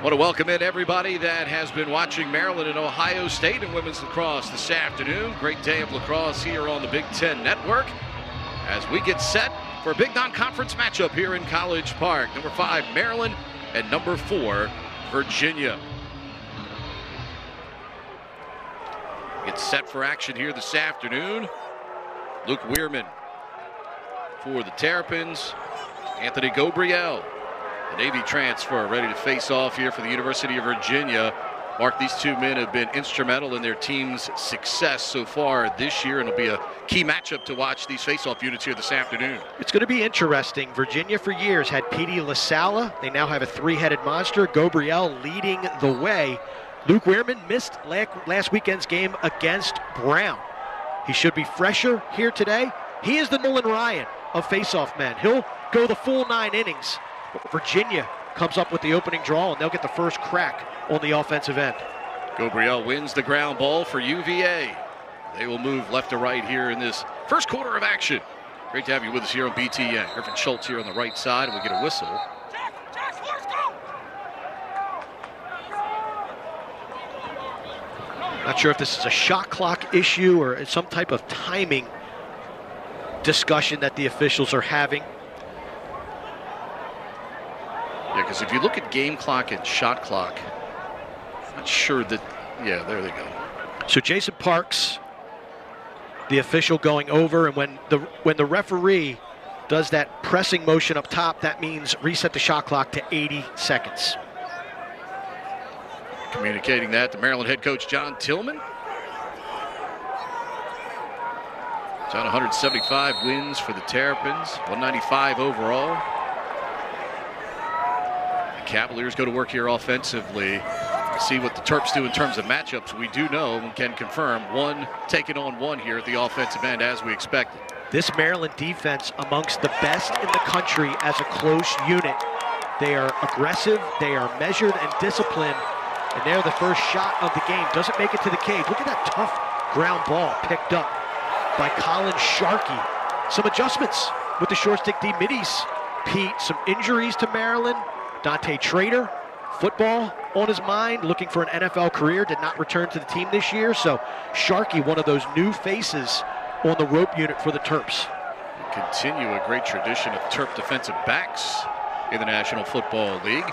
Want to welcome in everybody that has been watching Maryland and Ohio State in women's lacrosse this afternoon. Great day of lacrosse here on the Big Ten Network as we get set for a big non-conference matchup here in College Park. Number 5, Maryland, and number 4, Virginia. Get set for action here this afternoon. Luke Weirman for the Terrapins. Anthony Gabriel, the Navy transfer, ready to face off here for the University of Virginia. Mark, these two men have been instrumental in their team's success so far this year, and it'll be a key matchup to watch these face-off units here this afternoon. It's going to be interesting. Virginia for years had Petey LaSala. They now have a three-headed monster. Gabriel leading the way. Luke Weirman missed last weekend's game against Brown. He should be fresher here today. He is the Nolan Ryan of face-off men. He'll go the full 9 innings. Virginia comes up with the opening draw, and they'll get the first crack on the offensive end. Gabriel wins the ground ball for UVA. They will move left to right here in this first quarter of action. Great to have you with us here on BTN. Griffin Schultz here on the right side, and we get a whistle. Not sure if this is a shot clock issue or some type of timing discussion that the officials are having. Yeah, because if you look at game clock and shot clock, I'm not sure that, yeah, there they go. So Jason Parks, the official, going over, and when the referee does that pressing motion up top, that means reset the shot clock to 80 seconds. Communicating that to Maryland head coach John Tillman. John, 175 wins for the Terrapins, 195 overall. The Cavaliers go to work here offensively. See what the Terps do in terms of matchups. We do know and can confirm one taking on one here at the offensive end as we expected. This Maryland defense amongst the best in the country as a close unit. They are aggressive, they are measured and disciplined, and they're the first shot of the game. Doesn't make it to the cage. Look at that tough ground ball picked up by Colin Sharkey. Some adjustments with the short stick D middies. Pete, some injuries to Maryland. Dante Trader, football on his mind, looking for an NFL career, did not return to the team this year. So Sharkey, one of those new faces on the rope unit for the Terps. Continue a great tradition of Terp defensive backs in the National Football League.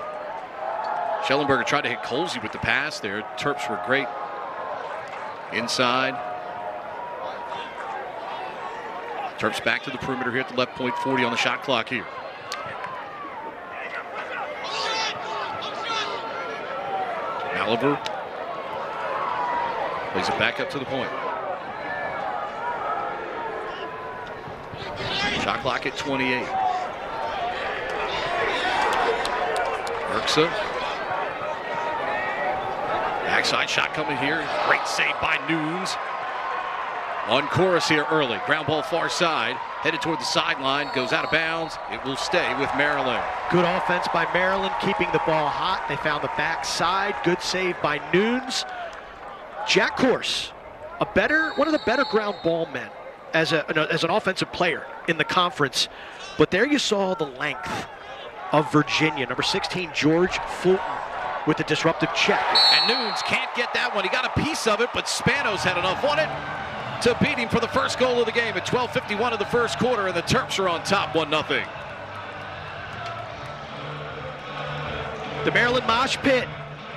Schellenberger tried to hit Colsey with the pass there. Terps were great inside. Terps back to the perimeter here at the left point, 40 on the shot clock here. Oliver plays it back up to the point. Shot clock at 28. Urksa. Backside shot coming here. Great save by Nunes. On chorus here early. Ground ball far side. Headed toward the sideline. Goes out of bounds. It will stay with Maryland. Good offense by Maryland, keeping the ball hot. They found the backside. Good save by Nunes. Jack Corse, one of the better ground ball men as an offensive player in the conference. But there you saw the length of Virginia. Number 16, George Fulton, with the disruptive check. And Nunes can't get that one. He got a piece of it, but Spanos had enough on it to beat him for the first goal of the game at 12:51 of the first quarter, and the Terps are on top 1-0. The Maryland mosh pit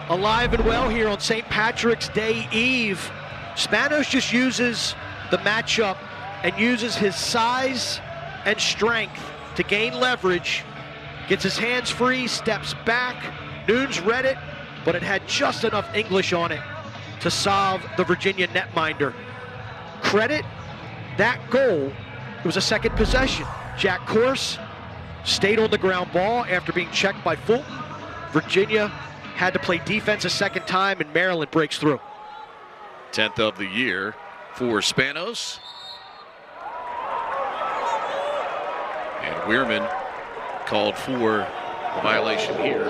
alive and well here on St. Patrick's Day Eve. Spanos just uses the matchup and uses his size and strength to gain leverage. Gets his hands free, steps back. Nunes read it, but it had just enough English on it to solve the Virginia netminder. Credit that goal. It was a second possession. Jack Corse stayed on the ground ball after being checked by Fulton. Virginia had to play defense a second time, and Maryland breaks through. 10th of the year for Spanos. And Weirman called for the violation here.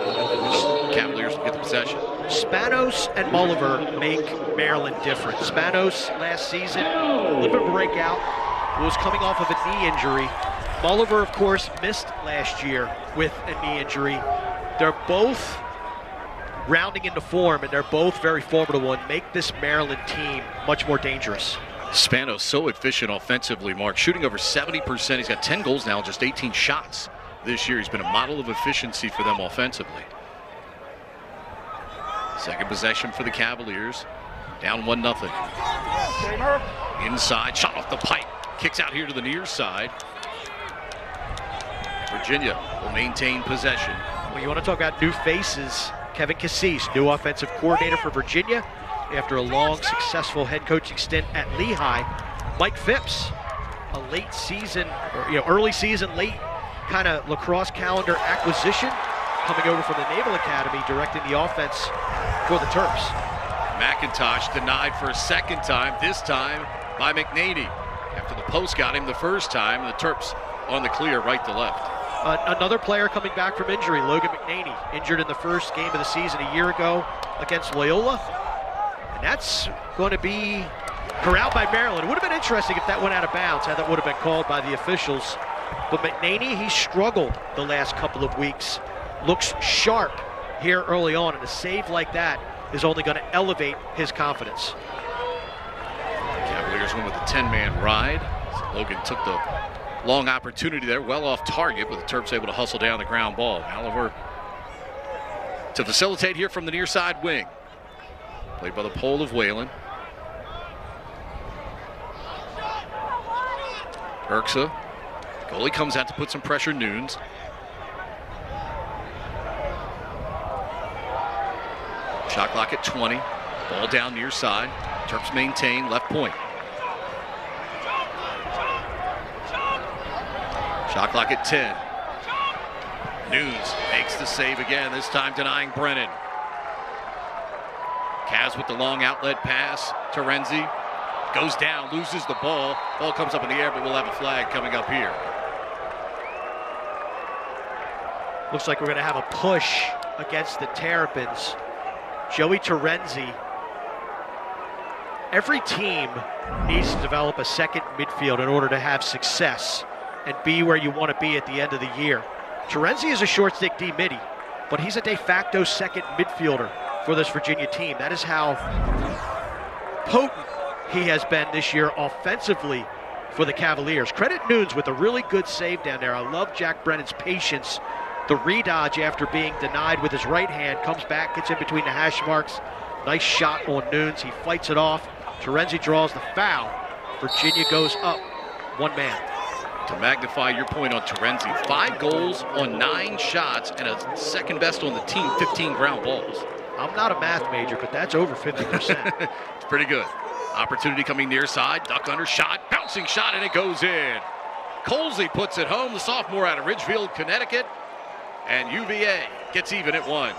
So Cavaliers will get the possession. Spanos and Mulliver make Maryland different. Spanos last season, a little bit of a breakout, was coming off of a knee injury. Mulliver, of course, missed last year with a knee injury. They're both rounding into form, and they're both very formidable and make this Maryland team much more dangerous. Spanos so efficient offensively, Mark, shooting over 70%. He's got 10 goals now, just 18 shots this year. He's been a model of efficiency for them offensively. Second possession for the Cavaliers. Down 1-0. Inside, shot off the pipe. Kicks out here to the near side. Virginia will maintain possession. Well, you want to talk about new faces. Kevin Cassis, new offensive coordinator for Virginia after a long, successful head coaching stint at Lehigh. Mike Phipps, a late season, or early season, late kind of lacrosse calendar acquisition, coming over from the Naval Academy, directing the offense for the Terps. McIntosh denied for a second time, this time by McNaney. After the post got him the first time, the Terps on the clear right to left. Another player coming back from injury, Logan McNaney, injured in the first game of the season a year ago against Loyola. And that's going to be corralled by Maryland. It would have been interesting if that went out of bounds, how that would have been called by the officials. But McNaney, he struggled the last couple of weeks. Looks sharp here early on, and a save like that is only going to elevate his confidence. Cavaliers went with a 10-man ride. So Logan took the long opportunity there, well off target, but the Terps able to hustle down the ground ball. Oliver to facilitate here from the near side wing. Played by the pole of Whalen. Urksa. Goalie comes out to put some pressure, Nunes. Shot clock at 20. Ball down near side. Terps maintain left point. Shot clock at 10. Nunes makes the save again, this time denying Brennan. Cavs with the long outlet pass. Terenzi goes down, loses the ball. Ball comes up in the air, but we'll have a flag coming up here. Looks like we're going to have a push against the Terrapins. Joey Terenzi. Every team needs to develop a second midfield in order to have success and be where you want to be at the end of the year. Terenzi is a short stick D midi, but he's a de facto second midfielder for this Virginia team. That is how potent he has been this year offensively for the Cavaliers. Credit Nunes with a really good save down there. I love Jack Brennan's patience. The redodge after being denied with his right hand, comes back, gets in between the hash marks. Nice shot on Nunes. He fights it off. Terenzi draws the foul. Virginia goes up 1 man. To magnify your point on Terenzi, 5 goals on 9 shots and a second best on the team, 15 ground balls. I'm not a math major, but that's over 50%. It's pretty good. Opportunity coming near side, duck under shot, bouncing shot, and it goes in. Colsey puts it home, the sophomore out of Ridgefield, Connecticut, and UVA gets even at 1.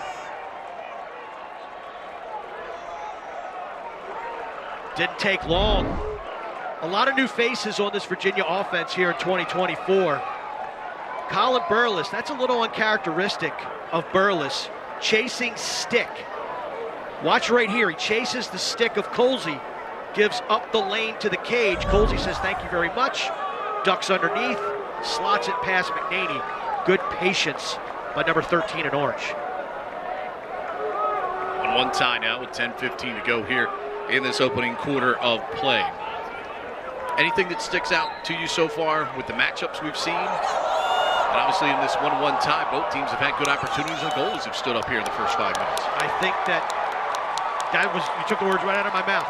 Didn't take long. A lot of new faces on this Virginia offense here in 2024. Colin Burles, that's a little uncharacteristic of Burles, chasing stick. Watch right here, he chases the stick of Colsey, gives up the lane to the cage. Colsey says thank you very much, ducks underneath, slots it past McNaney. Good patience by number 13 in orange. 1-1 tie now with 10:15 to go here in this opening quarter of play. Anything that sticks out to you so far with the matchups we've seen? And obviously in this 1-1 tie, both teams have had good opportunities and goalies have stood up here in the first 5 minutes. I think that was, you took the words right out of my mouth.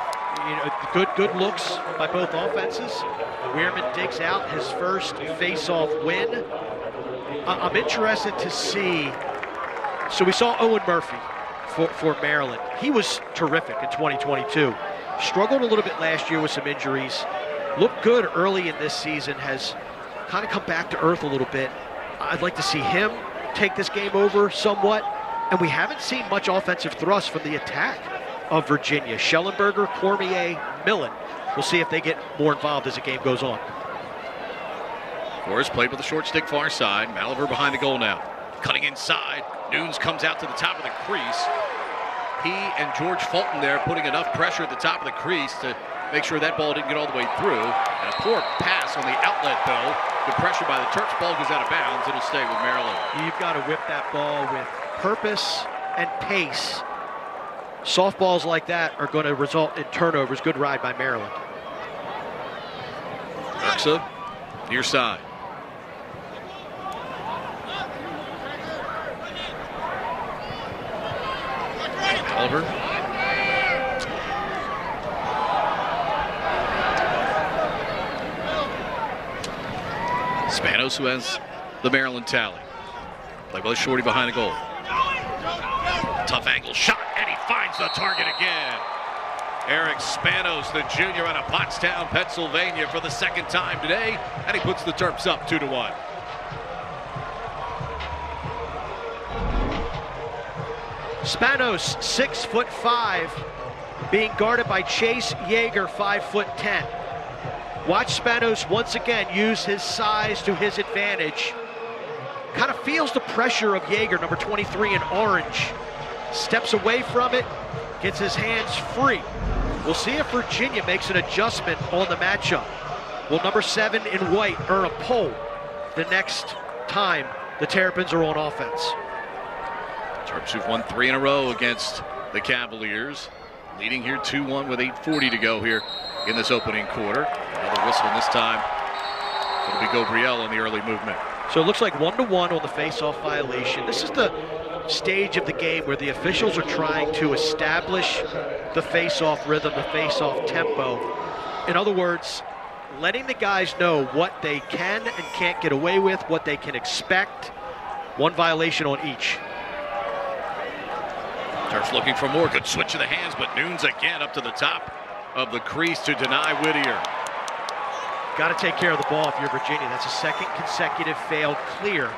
You know, good looks by both offenses. Weirman digs out his first face-off win. I'm interested to see, so we saw Owen Murphy for Maryland. He was terrific in 2022. Struggled a little bit last year with some injuries. Looked good early in this season, has kind of come back to earth a little bit. I'd like to see him take this game over somewhat. And we haven't seen much offensive thrust from the attack of Virginia. Schellenberger, Cormier, Millen. We'll see if they get more involved as the game goes on. Forrest played with the short stick far side. Maliver behind the goal now. Cutting inside. Nunes comes out to the top of the crease. He and George Fulton there putting enough pressure at the top of the crease to make sure that ball didn't get all the way through. And a poor pass on the outlet, though. Good pressure by the Terps. Ball goes out of bounds. It'll stay with Maryland. You've got to whip that ball with purpose and pace. Softballs like that are going to result in turnovers. Good ride by Maryland. Ursa, near side. Oliver. Spanos, who has the Maryland tally. Play by Shorty behind the goal. Tough angle shot, and he finds the target again. Eric Spanos, the junior out of Pottstown, Pennsylvania, for the second time today, and he puts the Terps up 2-1. Spanos, 6'5", being guarded by Chase Yeager, 5'10". Watch Spanos once again use his size to his advantage. Kind of feels the pressure of Yeager, number 23 in orange. Steps away from it, gets his hands free. We'll see if Virginia makes an adjustment on the matchup. Will number 7 in white earn a pole the next time the Terrapins are on offense? Terps who've won 3 in a row against the Cavaliers. Leading here 2-1 with 8:40 to go here in this opening quarter. Another whistle, and this time it'll be Gabriel on the early movement. So it looks like 1-1 on the face-off violation. This is the stage of the game where the officials are trying to establish the face-off rhythm, the face-off tempo. In other words, letting the guys know what they can and can't get away with, what they can expect. 1 violation on each. Terps looking for more. Good switch of the hands, but Nunes again up to the top of the crease to deny Whittier. Got to take care of the ball if you're Virginia. That's a second consecutive failed clear.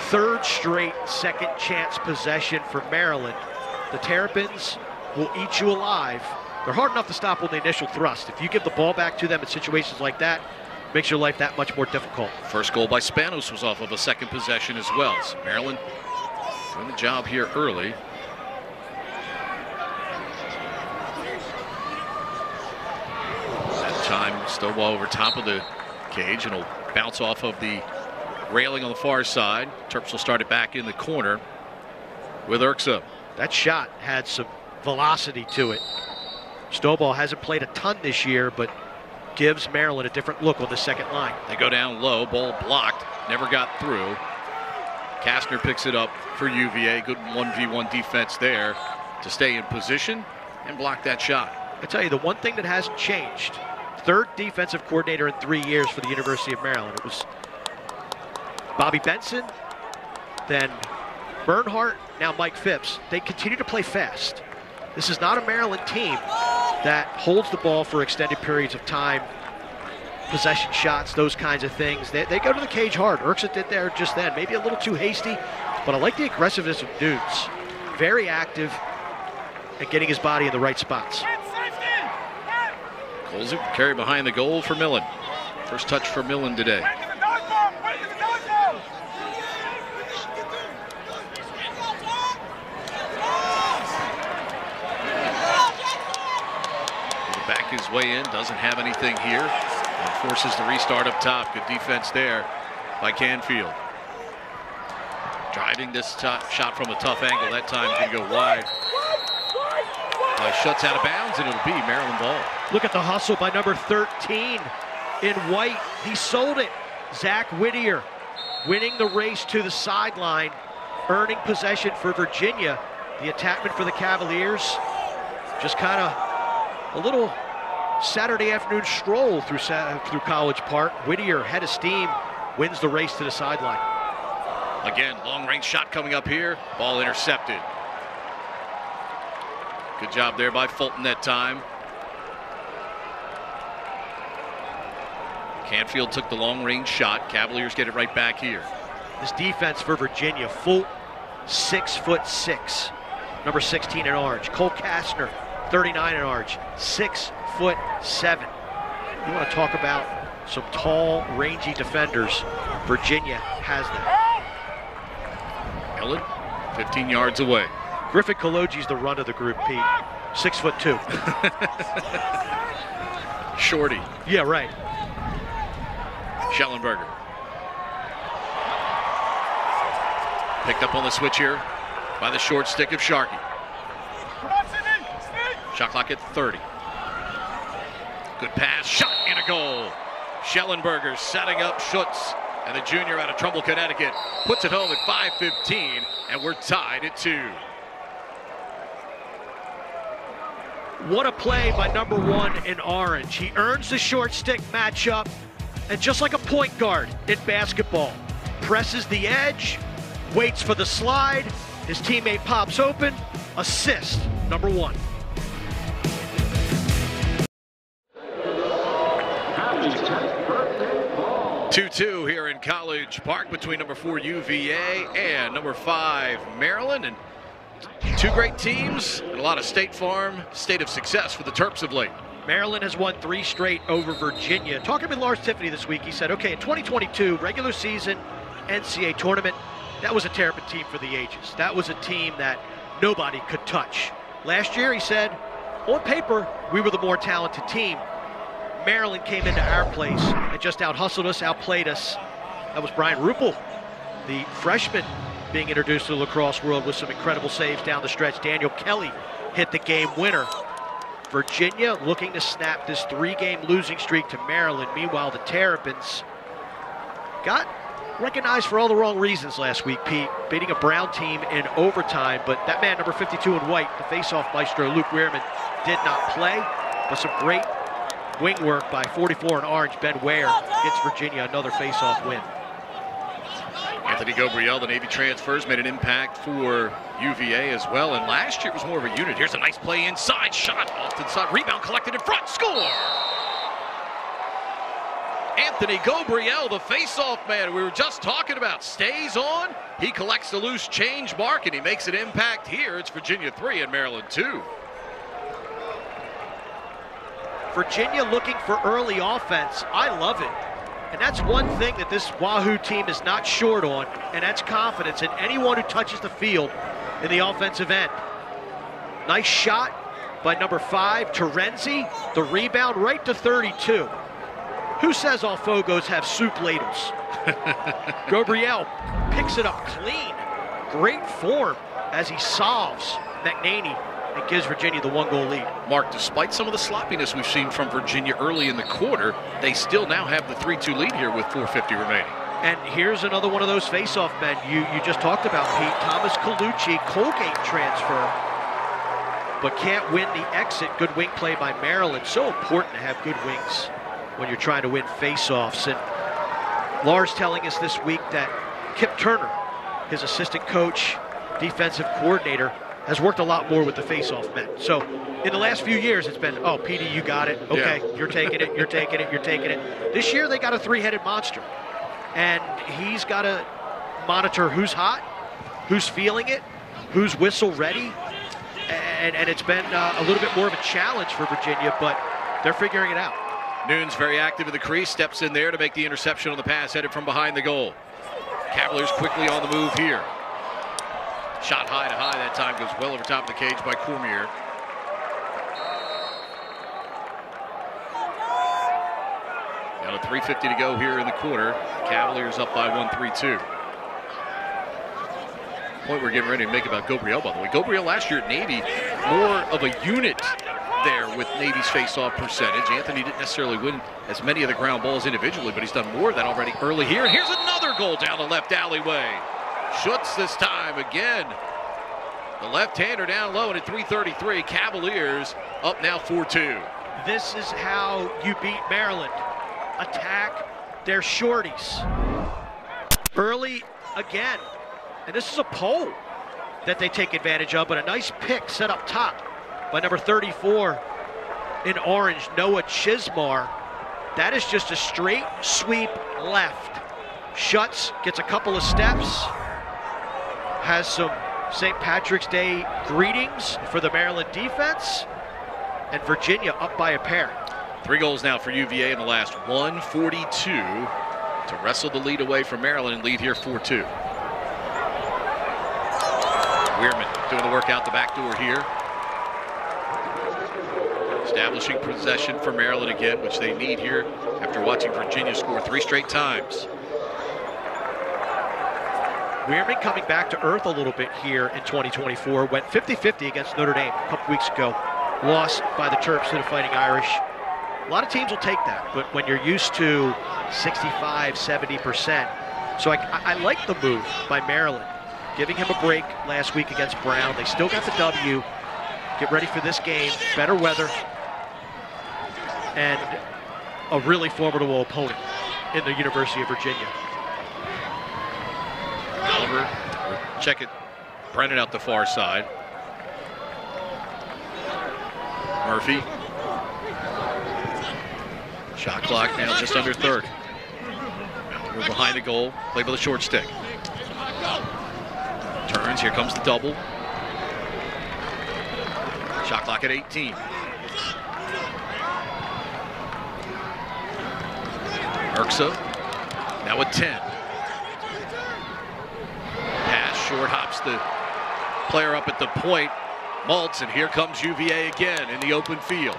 3rd straight second chance possession for Maryland. The Terrapins will eat you alive. They're hard enough to stop on the initial thrust. If you give the ball back to them in situations like that, it makes your life that much more difficult. First goal by Spanos was off of a second possession as well. So Maryland doing the job here early. That time, Stovall over top of the cage, and will bounce off of the railing on the far side. Terps will start it back in the corner with Ursa. That shot had some velocity to it. Stovall hasn't played a ton this year, but gives Maryland a different look on the second line. They go down low, ball blocked, never got through. Kastner picks it up for UVA. Good 1v1 defense there to stay in position and block that shot. I tell you, the one thing that hasn't changed, 3rd defensive coordinator in 3 years for the University of Maryland. It was Bobby Benson, then Bernhardt, now Mike Phipps. They continue to play fast. This is not a Maryland team that holds the ball for extended periods of time, possession shots, those kinds of things. They go to the cage hard. Ursa did there just then. Maybe a little too hasty, but I like the aggressiveness of Nunes. Very active and getting his body in the right spots. Colesy carry behind the goal for Millen. First touch for Millen today. Back his way in, doesn't have anything here, and forces the restart up top. Good defense there by Canfield. Driving this shot from a tough angle. That time can go wide. Shuts out of bounds, and it'll be Maryland ball. Look at the hustle by number 13 in white. He sold it. Zach Whittier winning the race to the sideline, earning possession for Virginia. The attackman for the Cavaliers, just kind of a little Saturday afternoon stroll through College Park. Whittier, head of steam, wins the race to the sideline. Again, long range shot coming up here. Ball intercepted. Good job there by Fulton that time. Canfield took the long range shot. Cavaliers get it right back here. This defense for Virginia, full 6'6", number 16 in orange. Cole Kastner, 39 in orange, 6'7". You want to talk about some tall, rangy defenders. Virginia has that. Ellen, 15 yards away. Griffin Kaloji's the run of the group, Pete. 6'2". Shorty. Yeah, right. Schellenberger. Picked up on the switch here by the short stick of Sharkey. Shot clock at 30. Good pass, shot, and a goal. Schellenberger setting up Schutz, and the junior out of Trumbull, Connecticut, puts it home at 5:15, and we're tied at 2. What a play by number 1 in orange. He earns the short stick matchup, and just like a point guard in basketball, presses the edge, waits for the slide, his teammate pops open, assist, number 1. Two-two here in College Park between number 4 UVA and number 5 Maryland, and 2 great teams and a lot of State Farm state of success for the Terps of late. Maryland has won 3 straight over Virginia. Talking with Lars Tiffany this week, he said, okay, in 2022, regular season, NCAA tournament, that was a Terrapin team for the ages. That was a team that nobody could touch. Last year, he said, on paper, we were the more talented team. Maryland came into our place and just out-hustled us, outplayed us. That was Brian Ruppel, the freshman being introduced to the lacrosse world with some incredible saves down the stretch. Daniel Kelly hit the game winner. Virginia looking to snap this 3-game losing streak to Maryland. Meanwhile, the Terrapins got recognized for all the wrong reasons last week, Pete, beating a Brown team in overtime, but that man, number 52 in white, the face-off maestro, Luke Weirman, did not play, but some great wing work by 44 in orange, Ben Ware, gets Virginia another face-off win. Anthony Gabriel, the Navy transfers, made an impact for UVA as well, and last year it was more of a unit. Here's a nice play inside, shot off to the side, rebound collected in front, score! Anthony Gabriel, the face-off man we were just talking about, stays on. He collects the loose change mark, and he makes an impact here. It's Virginia 3 and Maryland 2. Virginia looking for early offense. I love it. And that's one thing that this Wahoo team is not short on, and that's confidence in anyone who touches the field in the offensive end. Nice shot by number 5, Terenzi. The rebound right to 32. Who says all Fogos have soup ladles? Gabriel picks it up clean. Great form as he solves McNaney and gives Virginia the 1-goal lead. Mark, despite some of the sloppiness we've seen from Virginia early in the quarter, they still now have the 3-2 lead here with 4:50 remaining. And here's another one of those face-off men you just talked about, Pete. Thomas Colucci, Colgate transfer, but can't win the exit. Good wing play by Maryland. So important to have good wings when you're trying to win face-offs. And Lars telling us this week that Kip Turner, his assistant coach, defensive coordinator, has worked a lot more with the face-off men. So in the last few years, it's been, oh, Petey, you got it. Okay, yeah. You're taking it, you're taking it, you're taking it. This year, they got a 3-headed monster. And he's got to monitor who's hot, who's feeling it, who's whistle ready. And it's been a little bit more of a challenge for Virginia, but they're figuring it out. Nunes very active in the crease, steps in there to make the interception on the pass, headed from behind the goal. Cavaliers quickly on the move here. Shot high to high that time, goes well over top of the cage by Cormier. Now 3:50 to go here in the quarter. Cavaliers up by 1-3-2. Point we're getting ready to make about Gabriel, by the way. Gabriel last year at Navy, more of a unit there with Navy's face-off percentage. Anthony didn't necessarily win as many of the ground balls individually, but he's done more of that already early here. And here's another goal down the left alleyway. Schutz this time again. The left-hander down low, and at 3:33, Cavaliers up now 4-2. This is how you beat Maryland. Attack their shorties. Early again. And this is a pole that they take advantage of, but a nice pick set up top by number 34 in orange, Noah Chismar. That is just a straight sweep left. Schutz gets a couple of steps, has some St. Patrick's Day greetings for the Maryland defense, and Virginia up by a pair. 3 goals now for UVA in the last 1:42 to wrestle the lead away from Maryland and lead here 4-2. Weirman doing the work out the back door here. Establishing possession for Maryland again, which they need here after watching Virginia score 3 straight times. Weirman coming back to earth a little bit here in 2024. Went 50-50 against Notre Dame a couple weeks ago. Lost by the Terps to the Fighting Irish. A lot of teams will take that, but when you're used to 65, 70%. So I like the move by Maryland, giving him a break last week against Brown. They still got the W. Get ready for this game. Better weather. And a really formidable opponent in the University of Virginia. Oliver, check it. Brennan out the far side. Murphy. Shot clock now just under 30. We're behind the goal. Play by the short stick. Turns. Here comes the double. Shot clock at 18. Urksa now at 10. Pass short, hops the player up at the point. Maltz, and here comes UVA again in the open field.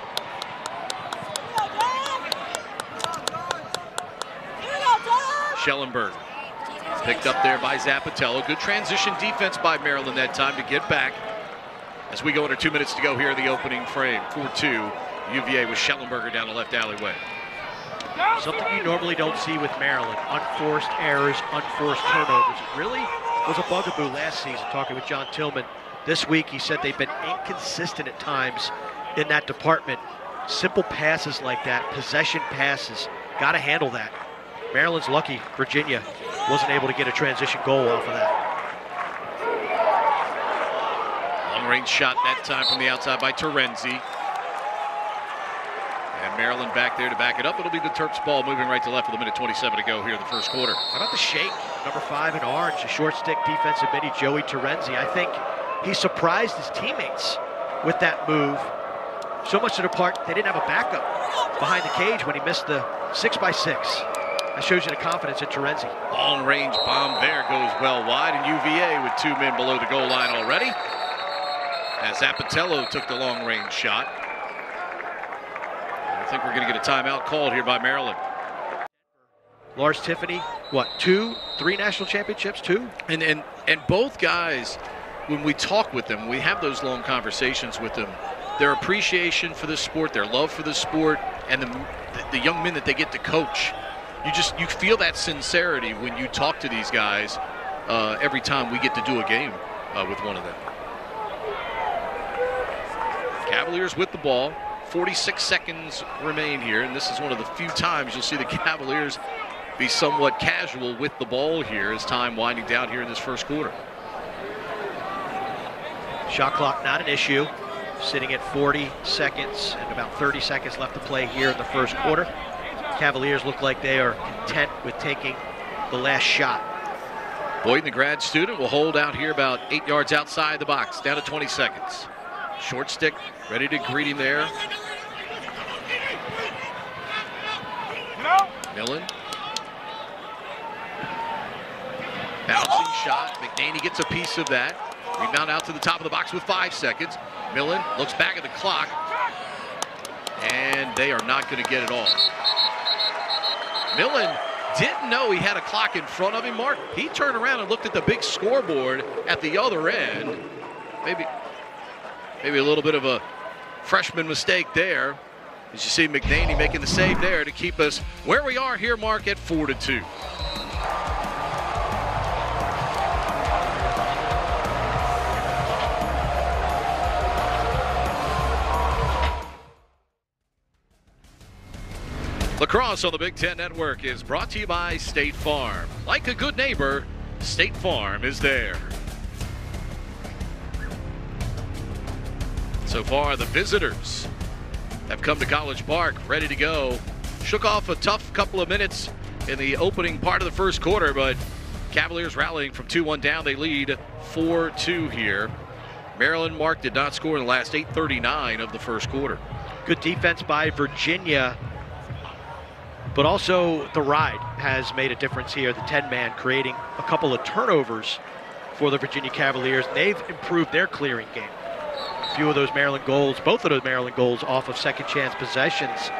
Schellenberg picked up there by Zappatello. Good transition defense by Maryland that time to get back. As we go under 2 minutes to go here in the opening frame. 4-2, UVA with Schellenberger down the left alleyway. Something you normally don't see with Maryland. Unforced errors, unforced turnovers. It really was a bugaboo last season, talking with John Tillman. This week he said they've been inconsistent at times in that department. Simple passes like that, possession passes, got to handle that. Maryland's lucky Virginia wasn't able to get a transition goal off of that. Long range shot that time from the outside by Terenzi. And Maryland back there to back it up. It'll be the Terps ball moving right to left with 1:27 to go here in the first quarter. How about the shake? Number 5 in orange, a short stick defensive midi, Joey Terenzi. I think he surprised his teammates with that move. So much to the part they didn't have a backup behind the cage when he missed the 6x6. That shows you the confidence in Terenzi. Long range bomb there goes well wide, and UVA with 2 men below the goal line already. As Zappatello took the long range shot. I think we're going to get a timeout called here by Maryland. Lars Tiffany, what, 2, 3 national championships, 2? And both guys, when we talk with them, we have those long conversations with them. Their appreciation for the sport, their love for the sport, and the young men that they get to coach. You feel that sincerity when you talk to these guys every time we get to do a game with one of them. Cavaliers with the ball. 46 seconds remain here, and this is one of the few times you'll see the Cavaliers be somewhat casual with the ball here as time winding down here in this first quarter. Shot clock not an issue, sitting at 40 seconds and about 30 seconds left to play here in the first quarter. Cavaliers look like they are content with taking the last shot. Boyden, the grad student, will hold out here about 8 yards outside the box, down to 20 seconds. Short stick, ready to greet him there. Millen. Bouncing shot. McNaney gets a piece of that. Rebound out to the top of the box with 5 seconds. Millen looks back at the clock. And they are not going to get it all. Millen didn't know he had a clock in front of him, Mark. He turned around and looked at the big scoreboard at the other end. Maybe a little bit of a freshman mistake there. As you see McNaney making the save there to keep us where we are here, Mark, at 4-2. Lacrosse on the Big Ten Network is brought to you by State Farm. Like a good neighbor, State Farm is there. So far, the visitors have come to College Park ready to go. Shook off a tough couple of minutes in the opening part of the first quarter, but Cavaliers rallying from 2-1 down. They lead 4-2 here. Maryland, Mark, did not score in the last 8:39 of the first quarter. Good defense by Virginia, but also the ride has made a difference here. The 10-man creating a couple of turnovers for the Virginia Cavaliers. They've improved their clearing game. A few of those Maryland goals, both of those Maryland goals off of second chance possessions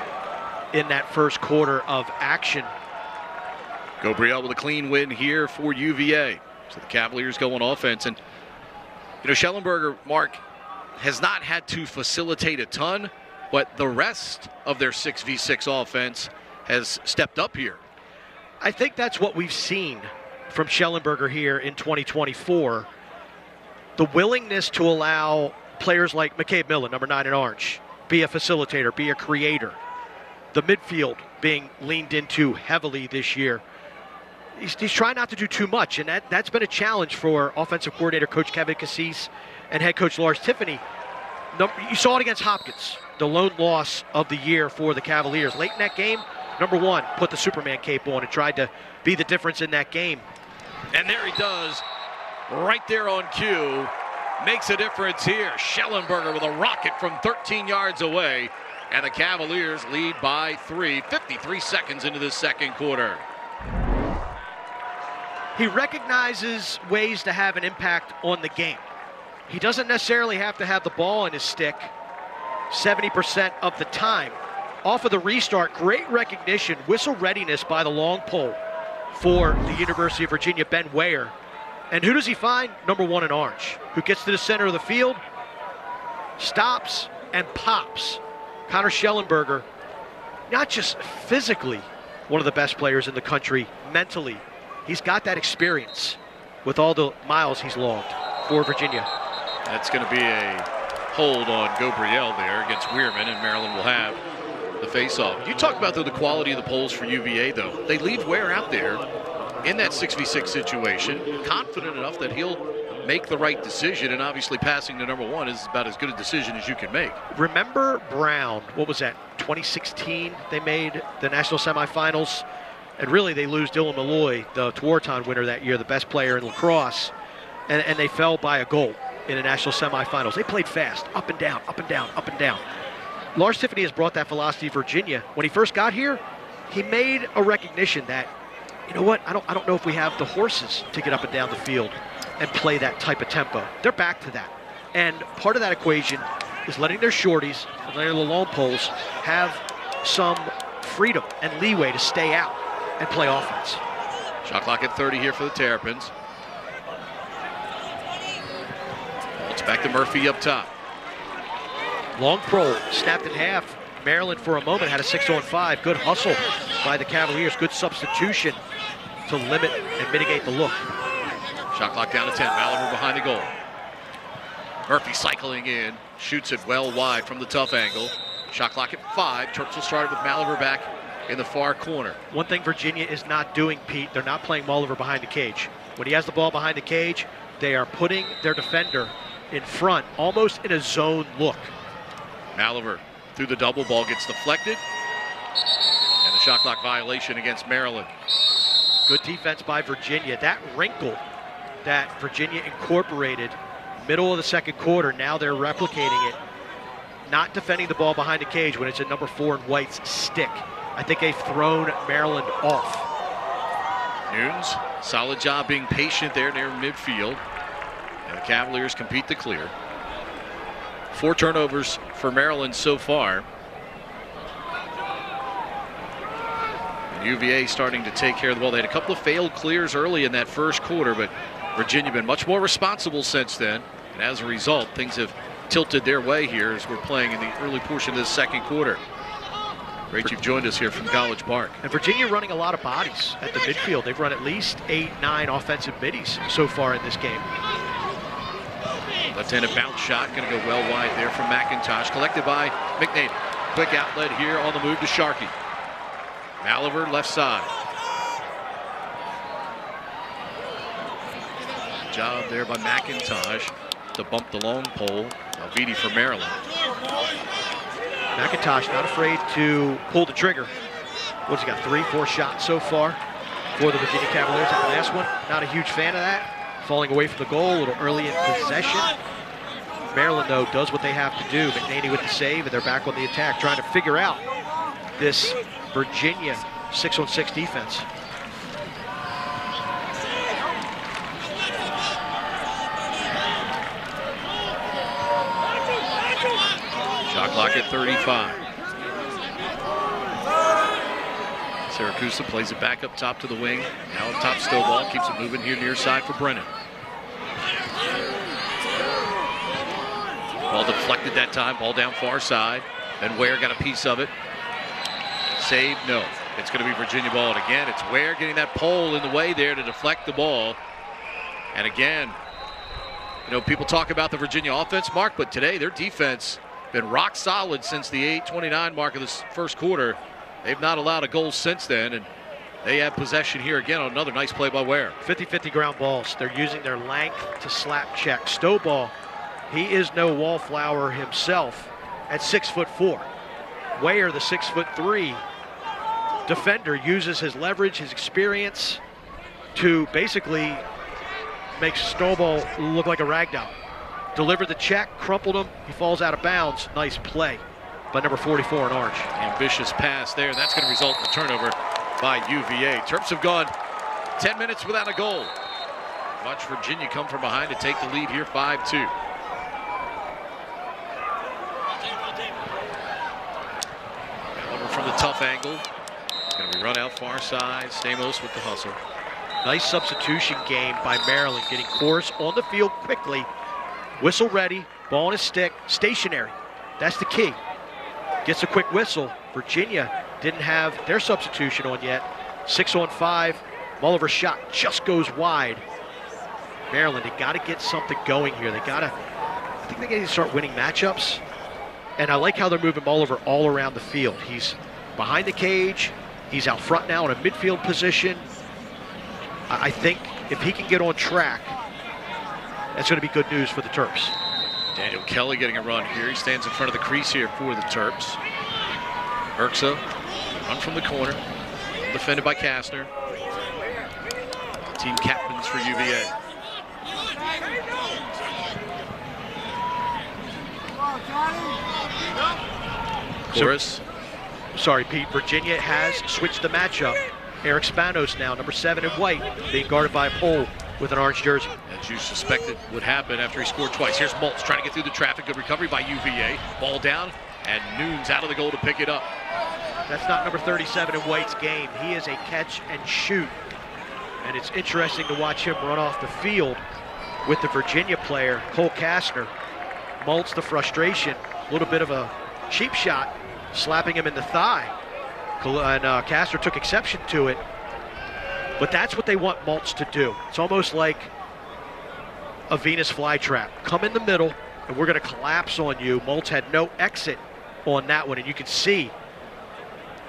in that first quarter of action. Gabriel with a clean win here for UVA. So the Cavaliers go on offense. And, Schellenberger, Mark, has not had to facilitate a ton, but the rest of their 6v6 offense has stepped up here. I think that's what we've seen from Schellenberger here in 2024. The willingness to allow players like McCabe Millen, number 9 in orange, be a facilitator, be a creator. The midfield being leaned into heavily this year. He's trying not to do too much, and that's been a challenge for offensive coordinator Coach Kevin Cassis and head coach Lars Tiffany. You saw it against Hopkins, the lone loss of the year for the Cavaliers. Late in that game, number 1 put the Superman cape on and tried to be the difference in that game. And there he does, right there on cue. Makes a difference here. Schellenberger with a rocket from 13 yards away. And the Cavaliers lead by 3, 53 seconds into the second quarter. He recognizes ways to have an impact on the game. He doesn't necessarily have to have the ball in his stick 70% of the time. Off of the restart, great recognition, whistle readiness by the long pole for the University of Virginia, Ben Weyer. And who does he find? Number 1 in orange, who gets to the center of the field, stops, and pops. Connor Schellenberger, not just physically one of the best players in the country, mentally. He's got that experience with all the miles he's logged for Virginia. That's going to be a hold on Gabriel there against Weirman, and Maryland will have the face-off. You talk about the quality of the polls for UVA, though. They leave Ware out there in that 6v6 situation, confident enough that he'll make the right decision, and obviously passing to number 1 is about as good a decision as you can make. Remember Brown, what was that, 2016? They made the national semifinals, and really they lose Dylan Malloy, the Tewaaraton winner that year, the best player in lacrosse, and they fell by a goal in the national semifinals. They played fast, up and down, up and down, up and down. Lars Tiffany has brought that philosophy to Virginia. When he first got here, he made a recognition that, you know what, I don't know if we have the horses to get up and down the field and play that type of tempo. They're back to that. And part of that equation is letting their shorties and letting the long poles have some freedom and leeway to stay out and play offense. Shot clock at 30 here for the Terrapins. It's back to Murphy up top. Long pro snapped in half. Maryland for a moment had a 6-on-5. Good hustle by the Cavaliers. Good substitution to limit and mitigate the look. Shot clock down to 10. Malaver behind the goal. Murphy cycling in. Shoots it well wide from the tough angle. Shot clock at 5. Terps will start with Malaver back in the far corner. One thing Virginia is not doing, Pete, they're not playing Malaver behind the cage. When he has the ball behind the cage, they are putting their defender in front, almost in a zone look. Malaver through the double, ball gets deflected. And the shot clock violation against Maryland. Good defense by Virginia. That wrinkle that Virginia incorporated middle of the second quarter, now they're replicating it. Not defending the ball behind the cage when it's a number 4 in White's stick. I think they've thrown Maryland off. Nunes, solid job being patient there near midfield. And the Cavaliers compete to clear. 4 turnovers for Maryland so far. And UVA starting to take care of the ball. They had a couple of failed clears early in that first quarter, but Virginia been much more responsible since then. And as a result, things have tilted their way here as we're playing in the early portion of this second quarter. Great you've joined us here from College Park. And Virginia running a lot of bodies at the midfield. They've run at least 8-9 offensive middies so far in this game. Left-handed bounce shot, going to go well wide there from McIntosh. Collected by McNady. Quick outlet here on the move to Sharkey. Malaver left side. Job there by McIntosh to bump the long pole. Alvidi for Maryland. McIntosh not afraid to pull the trigger. What's he got, 3-4 shots so far for the Virginia Cavaliers? That last one, not a huge fan of that. Falling away from the goal a little early in possession. Maryland, though, does what they have to do. McNaney with the save, and they're back on the attack, trying to figure out this Virginia 6-on-6 defense. Shot clock at 35. Syracuse plays it back up top to the wing. Now up top, Stovall keeps it moving here near side for Brennan. Ball deflected that time, ball down far side. Then Ware got a piece of it. Save, no. It's going to be Virginia ball, and again, it's Ware getting that pole in the way there to deflect the ball. And again, you know, people talk about the Virginia offense, Mark, but today their defense been rock solid since the 8:29 mark of this first quarter. They've not allowed a goal since then, and they have possession here again on another nice play by Ware. 50-50 ground balls. They're using their length to slap check. Stovall, he is no wallflower himself at 6'4". Ware, the 6'3" defender, uses his leverage, his experience to basically make Stovall look like a ragdoll. Delivered the check, crumpled him, he falls out of bounds. Nice play by number 44 in orange. Ambitious pass there, and that's going to result in a turnover by UVA. Terps have gone 10 minutes without a goal. Watch Virginia come from behind to take the lead here, 5-2. Over from the tough angle. Going to be run out far side. Stamos with the hustle. Nice substitution game by Maryland, getting Course on the field quickly. Whistle ready, ball on his stick, stationary. That's the key. Gets a quick whistle. Virginia didn't have their substitution on yet. 6-on-5. Mulliver's shot just goes wide. Maryland, they got to get something going here. I think they got to start winning matchups. And I like how they're moving Mulliver all around the field. He's behind the cage. He's out front now in a midfield position. I think if he can get on track, that's going to be good news for the Terps. Daniel Kelly getting a run here. He stands in front of the crease here for the Terps. Urksa, run from the corner, defended by Kastner. Team captains for UVA. Chorus. Sorry, Pete. Virginia has switched the matchup. Eric Spanos now, number 7 in white, being guarded by a pole with an orange jersey. As you suspected would happen after he scored twice. Here's Maltz trying to get through the traffic. Good recovery by UVA. Ball down, and Nunes out of the goal to pick it up. That's not number 37 in white's game. He is a catch and shoot. And it's interesting to watch him run off the field with the Virginia player, Cole Kastner. Maltz, the frustration, a little bit of a cheap shot, slapping him in the thigh. And Kastner took exception to it. But that's what they want Maltz to do. It's almost like a Venus flytrap. Come in the middle, and we're going to collapse on you. Maltz had no exit on that one, and you can see,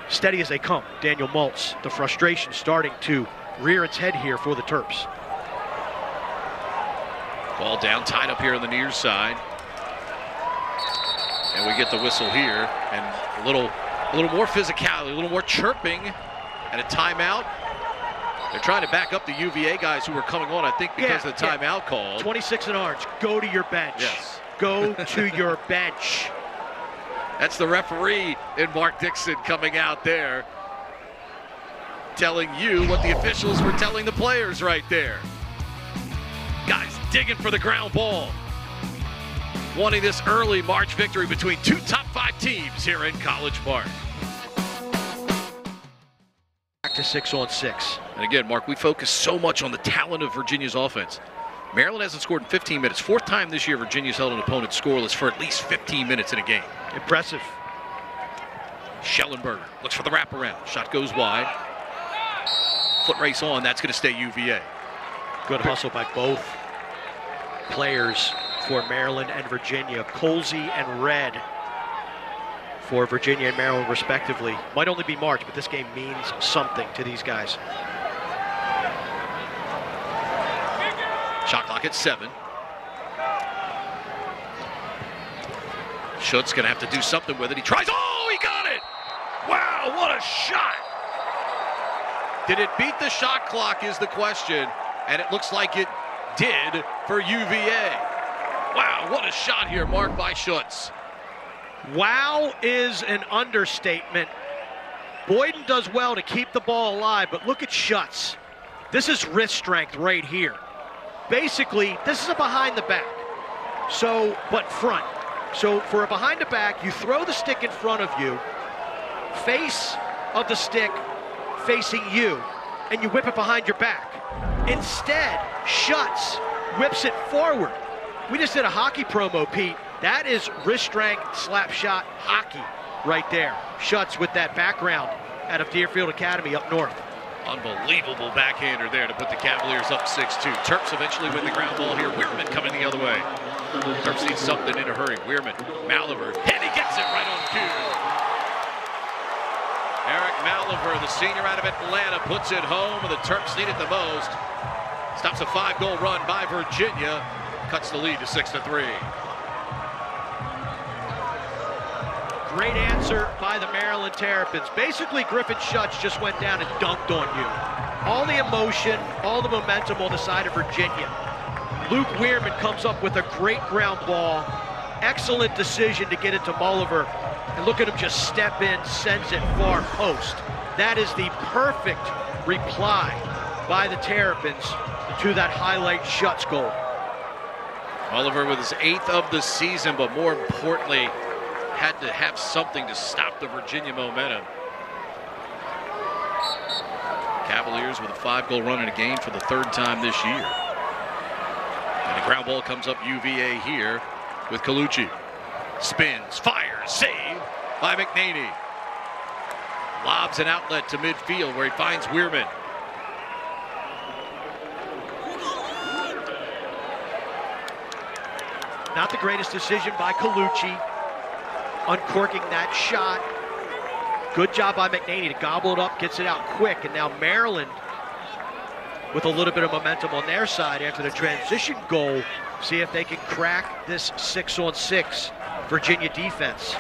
steady as they come, Daniel Maltz, the frustration starting to rear its head here for the Terps. Ball down, tied up here on the near side. And we get the whistle here, and a little more physicality, a little more chirping, and a timeout. They're trying to back up the UVA guys who were coming on, I think, because of the timeout call. 26 in orange. Go to your bench. Yes. Go to your bench. That's the referee in Mark Dixon coming out there, telling you what the officials were telling the players right there. Guys digging for the ground ball, wanting this early March victory between two top 5 teams here in College Park. Back to 6-on-6. And again, Mark, we focus so much on the talent of Virginia's offense. Maryland hasn't scored in 15 minutes. 4th time this year Virginia's held an opponent scoreless for at least 15 minutes in a game. Impressive. Schellenberger looks for the wraparound. Shot goes wide. Foot race on. That's going to stay UVA. Good hustle by both players for Maryland and Virginia. Colsey and Red for Virginia and Maryland respectively. Might only be March, but this game means something to these guys. Shot clock at 7. Schutt's going to have to do something with it. He tries. Oh, he got it! Wow, what a shot! Did it beat the shot clock is the question, and it looks like it did for UVA. Wow, what a shot here, marked by Schutz. Wow is an understatement. Boyden does well to keep the ball alive, but look at Schutz. This is wrist strength right here. Basically, this is a behind the back, but front. So for a behind the back, you throw the stick in front of you, face of the stick facing you and you whip it behind your back. Instead, Schutz whips it forward. We just did a hockey promo, Pete. That is wrist strength slap shot hockey right there. Schutz with that background out of Deerfield Academy up north. Unbelievable backhander there to put the Cavaliers up 6-2. Terps eventually win the ground ball here. Weirman coming the other way. Terps need something in a hurry. Weirman, Maliver, and he gets it right on cue. Eric Maliver, the senior out of Atlanta, puts it home, and the Terps need it the most. Stops a 5-goal run by Virginia. Cuts the lead to 6-3. Great answer by the Maryland Terrapins. Basically, Griffin Schutz just went down and dunked on you. All the emotion, all the momentum on the side of Virginia. Luke Weirman comes up with a great ground ball. Excellent decision to get it to Mulliver. And look at him just step in, sends it far post. That is the perfect reply by the Terrapins to that highlight Schutz goal. Mulliver with his 8th of the season, but more importantly, had to have something to stop the Virginia momentum. Cavaliers with a 5-goal run in a game for the 3rd time this year. And a ground ball comes up UVA here with Colucci. Spins, fires, save by McNaney. Lobs an outlet to midfield where he finds Weirman. Not the greatest decision by Colucci, uncorking that shot. Good job by McNaney to gobble it up, gets it out quick, and now Maryland with a little bit of momentum on their side after the transition goal. See if they can crack this 6-on-6 Virginia defense.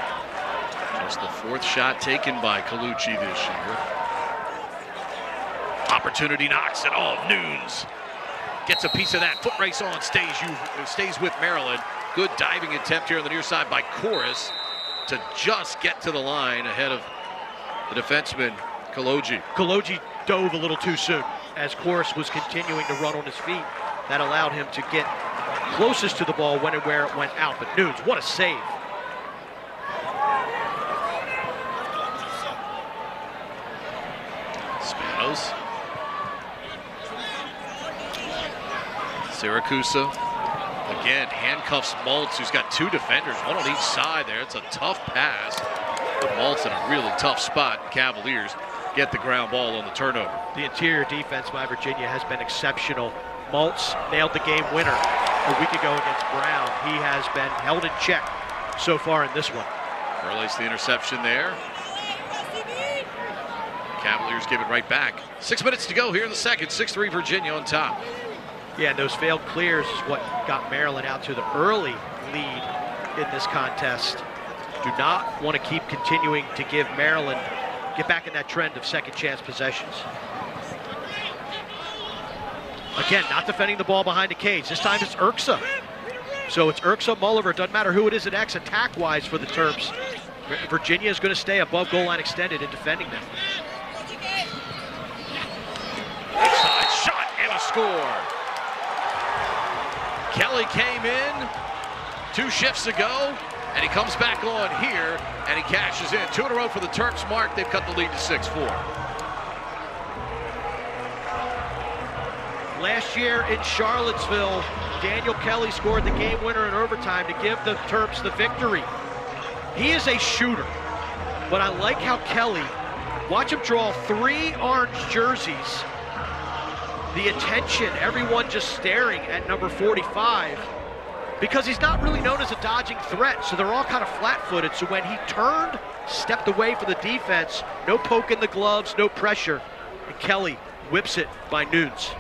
Just the 4th shot taken by Colucci this year. Opportunity knocks it off. Nunes gets a piece of that. Foot race on, stays with Maryland. Good diving attempt here on the near side by Chorus to just get to the line ahead of the defenseman, Kaloji. Kaloji dove a little too soon as Chorus was continuing to run on his feet. That allowed him to get closest to the ball when and where it went out. But Nunes, what a save. Spanos. Siracusa. Again, handcuffs Maltz, who's got 2 defenders, one on each side there. It's a tough pass. But Maltz in a really tough spot. Cavaliers get the ground ball on the turnover. The interior defense by Virginia has been exceptional. Maltz nailed the game winner a week ago against Brown. He has been held in check so far in this one. Relates the interception there. Cavaliers give it right back. 6 minutes to go here in the second. 6-3 Virginia on top. Yeah, and those failed clears is what got Maryland out to the early lead in this contest. Do not want to keep continuing to give Maryland, get back in that trend of second chance possessions. Again, not defending the ball behind the cage. This time it's Urksa. So it's Urksa, Mulliver. It doesn't matter who it is at X attack-wise for the Terps. Virginia is going to stay above goal line extended in defending them. Inside shot and a score. Kelly came in 2 shifts ago, and he comes back on here, and he cashes in. 2 in a row for the Terps. Mark, they've cut the lead to 6-4. Last year in Charlottesville, Daniel Kelly scored the game winner in overtime to give the Terps the victory. He is a shooter, but I like how Kelly, watch him draw 3 orange jerseys. The attention, everyone just staring at number 45, because he's not really known as a dodging threat, so they're all kind of flat-footed. So when he turned, stepped away for the defense, no poke in the gloves, no pressure, and Kelly whips it by Nunes.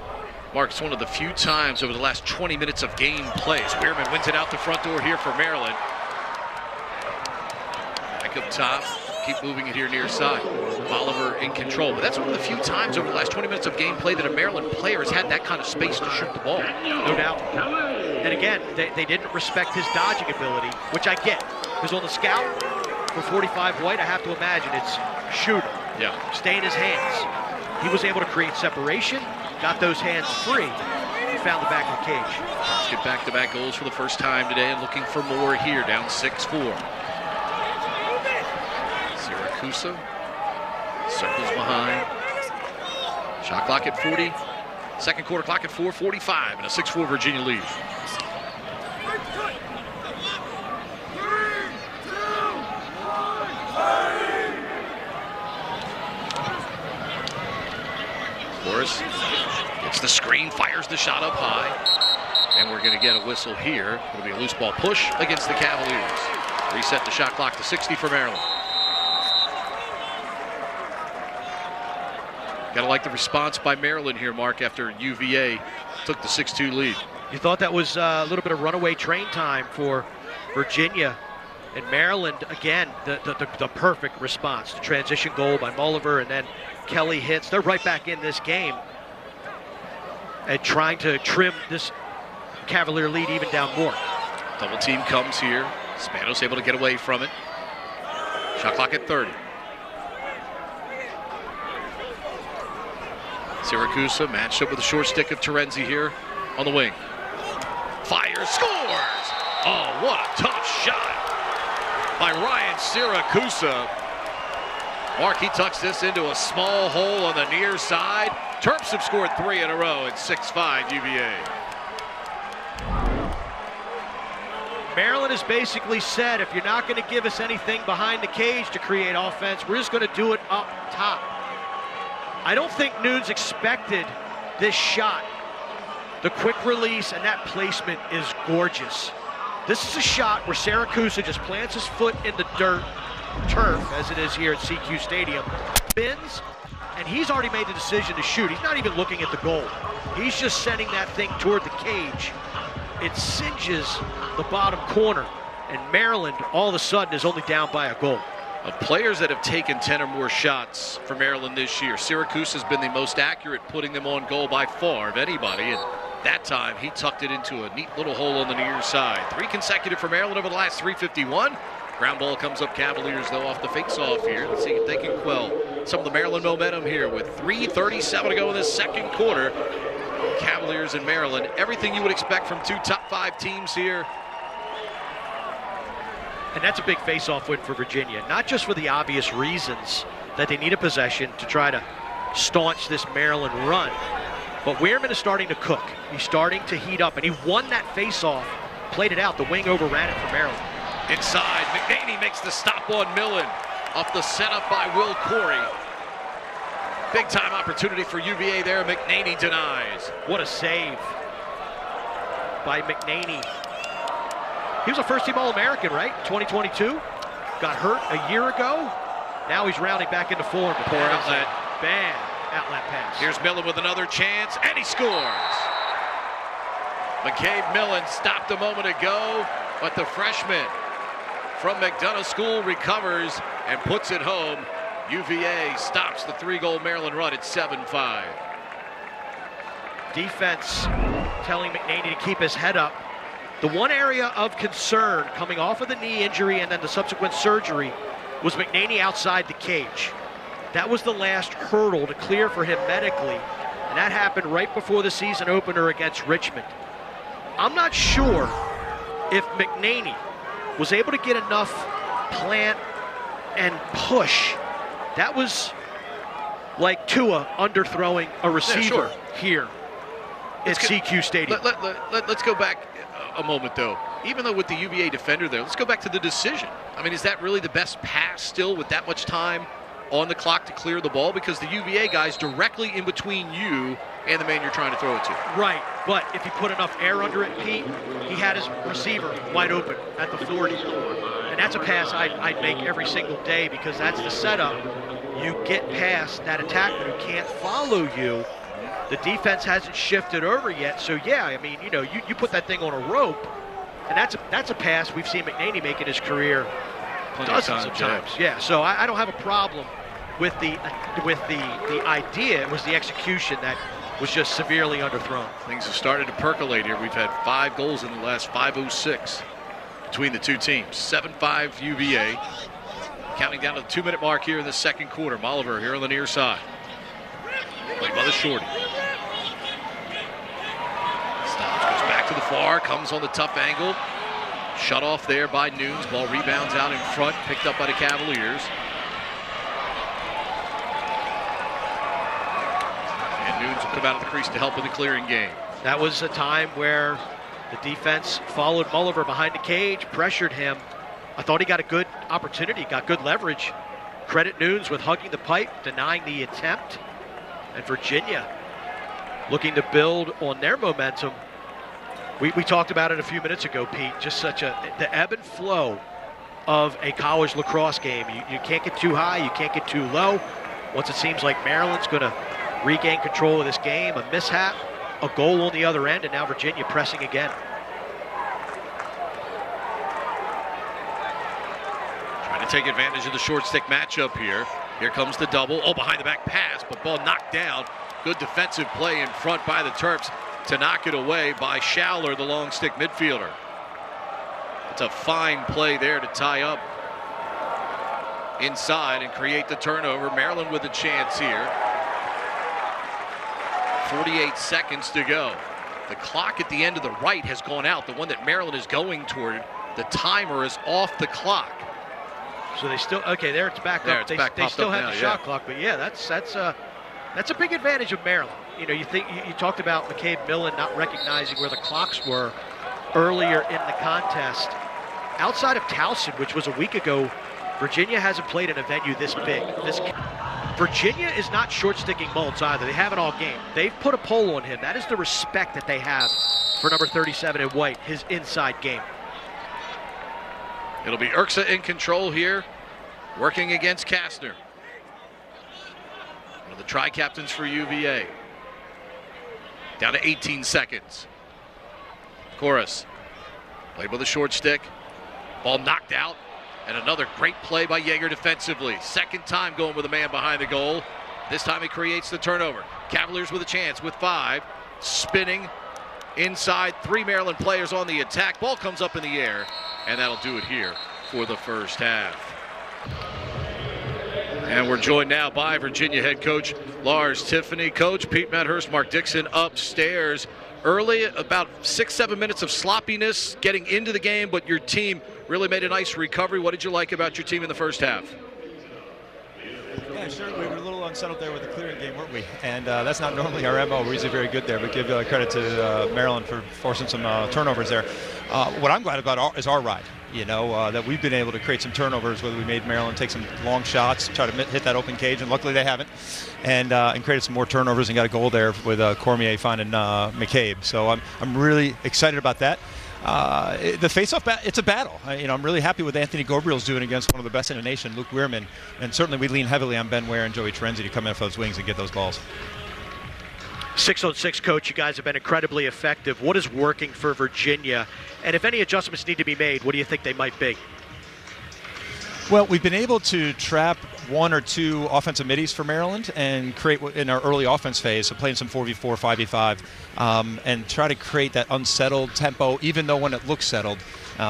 Mark, it's one of the few times over the last 20 minutes of game plays. Weirman wins it out the front door here for Maryland. Back up top. Keep moving it here near side. Oliver in control. But that's one of the few times over the last 20 minutes of gameplay that a Maryland player has had that kind of space to shoot the ball. No doubt. And again, they didn't respect his dodging ability, which I get. Because on the scout for 45 White, I have to imagine it's shooter. Yeah. Stay in his hands. He was able to create separation, got those hands free, and found the back of the cage. Let's get back-to-back goals for the first time today and looking for more here, down 6-4. Siracusa circles behind, Shot clock at 40. Second quarter clock at 4:45 and a 6-4 Virginia lead. Morris gets the screen, fires the shot up high. And we're going to get a whistle here. It'll be a loose ball push against the Cavaliers. Reset the shot clock to 60 for Maryland. Gotta like the response by Maryland here, Mark, after UVA took the 6-2 lead. You thought that was a little bit of runaway train time for Virginia. And Maryland, again, the perfect response. The transition goal by Mulliver, and then Kelly hits. They're right back in this game and trying to trim this Cavalier lead even down more. Double team comes here. Spanos able to get away from it. Shot clock at 30. Syracuse matched up with the short stick of Terenzi here on the wing. Fires, scores! Oh, what a tough shot by Ryan Syracuse. Mark, he tucks this into a small hole on the near side. Terps have scored 3 in a row at 6-5 UVA. Maryland has basically said, if you're not going to give us anything behind the cage to create offense, we're just going to do it up top. I don't think Nunes expected this shot. The quick release and that placement is gorgeous. This is a shot where Syracuse just plants his foot in the turf, as it is here at SECU Stadium, spins, and he's already made the decision to shoot. He's not even looking at the goal. He's just sending that thing toward the cage. It singes the bottom corner, and Maryland all of a sudden is only down by a goal. Of players that have taken 10 or more shots for Maryland this year, Syracuse has been the most accurate, putting them on goal by far of anybody. And that time, he tucked it into a neat little hole on the near side. 3 consecutive for Maryland over the last 3:51. Ground ball comes up Cavaliers, though, off the face-off here. Let's see if they can quell some of the Maryland momentum here with 3:37 to go in this second quarter. Cavaliers and Maryland, everything you would expect from 2 top 5 teams here. And that's a big face-off win for Virginia, not just for the obvious reasons that they need a possession to try to staunch this Maryland run, but Weirman is starting to cook. He's starting to heat up, and he won that face-off, played it out. The wing overran it for Maryland. Inside, McNaney makes the stop on Millen. Off the setup by Will Corey. Big-time opportunity for UVA there. McNaney denies. What a save by McNaney. He was a first-team All-American, right? 2022. Got hurt a year ago. Now he's rounding back into form. Poor outlet. Bad outlet pass. Here's Millen with another chance, and he scores. McCabe Millen stopped a moment ago, but the freshman from McDonough School recovers and puts it home. UVA stops the 3-goal Maryland run at 7-5. Defense telling McNaney to keep his head up. The one area of concern coming off of the knee injury and then the subsequent surgery was McNaney outside the cage. That was the last hurdle to clear for him medically, and that happened right before the season opener against Richmond. I'm not sure if McNaney was able to get enough plant and push. That was like Tua underthrowing a receiver here at SECU Stadium. Let's go back a moment, though. Even though with the UVA defender there, let's go back to the decision. I mean, is that really the best pass still with that much time on the clock to clear the ball? Because the UVA guy's directly in between you and the man you're trying to throw it to. Right, but if you put enough air under it, Pete, he had his receiver wide open at the 40. And that's a pass I'd make every single day, because that's the setup. You get past that attacker who can't follow you. The defense hasn't shifted over yet, so yeah, I mean, you know, you put that thing on a rope, and that's a pass we've seen McNaney make in his career dozens of times. Yeah, so I don't have a problem with the idea. It was the execution that was just severely underthrown. Things have started to percolate here. We've had 5 goals in the last 5:06 between the two teams. 7-5 UVA. Counting down to the 2-minute mark here in the second quarter. Mulliver here on the near side. Played by the shorty. Stops, goes back to the far, comes on the tough angle. Shut off there by Nunes. Ball rebounds out in front, picked up by the Cavaliers. Nunes will come out of the crease to help in the clearing game. That was a time where the defense followed Mulliver behind the cage, pressured him. I thought he got a good opportunity, got good leverage. Credit Nunes with hugging the pipe, denying the attempt. And Virginia looking to build on their momentum. We talked about it a few minutes ago, Pete, just the ebb and flow of a college lacrosse game. You can't get too high, you can't get too low. Once it seems like Maryland's going to regain control of this game, a mishap, a goal on the other end, and now Virginia pressing again. Trying to take advantage of the short stick matchup here. Here comes the double. Oh, behind the back pass, but ball knocked down. Good defensive play in front by the Terps to knock it away by Schaller, the long stick midfielder. It's a fine play there to tie up inside and create the turnover. Maryland with a chance here. 48 seconds to go. The clock at the end of the right has gone out. The one that Maryland is going toward, the timer is off the clock. So they still, okay, there it's back there up. It's they still have now, the shot clock, but yeah, that's a big advantage of Maryland. You know, you talked about McCabe Millen not recognizing where the clocks were earlier in the contest. Outside of Towson, which was a week ago, Virginia hasn't played in a venue this big. Virginia is not short-sticking Mullins either. They have it all game. They've put a pole on him. That is the respect that they have for number 37 in white, his inside game. It'll be Urksa in control here, working against Kastner. One of the tri-captains for UVA. Down to 18 seconds. Chorus. Played with a short stick. Ball knocked out. And another great play by Yeager defensively. Second time going with a man behind the goal. This time he creates the turnover. Cavaliers with a chance with 5. Spinning inside. 3 Maryland players on the attack. Ball comes up in the air. And that'll do it here for the first half. And we're joined now by Virginia head coach Lars Tiffany. Coach, Pete Medhurst, Mark Dixon upstairs. Early, about 6-7 minutes of sloppiness getting into the game, but your team really made a nice recovery. What did you like about your team in the first half? Yeah, sure. We were a little unsettled there with the clearing game, weren't we? And that's not normally our MO. We're usually very good there, but give credit to Maryland for forcing some turnovers there. What I'm glad about is our ride. You know, that we've been able to create some turnovers, whether we made Maryland take some long shots, try to hit that open cage, and luckily they haven't, and created some more turnovers and got a goal there with Cormier finding McCabe. So I'm really excited about that. The face-off, it's a battle. I'm really happy with Anthony Gabriel's doing against one of the best in the nation, Luke Weirman, and certainly we lean heavily on Ben Ware and Joey Terenzi to come in off those wings and get those balls. 6-on-6, Coach, you guys have been incredibly effective. What is working for Virginia? And if any adjustments need to be made, what do you think they might be? Well, we've been able to trap 1 or 2 offensive middies for Maryland and create in our early offense phase, so playing some 4v4, 5v5, and try to create that unsettled tempo, even though when it looks settled.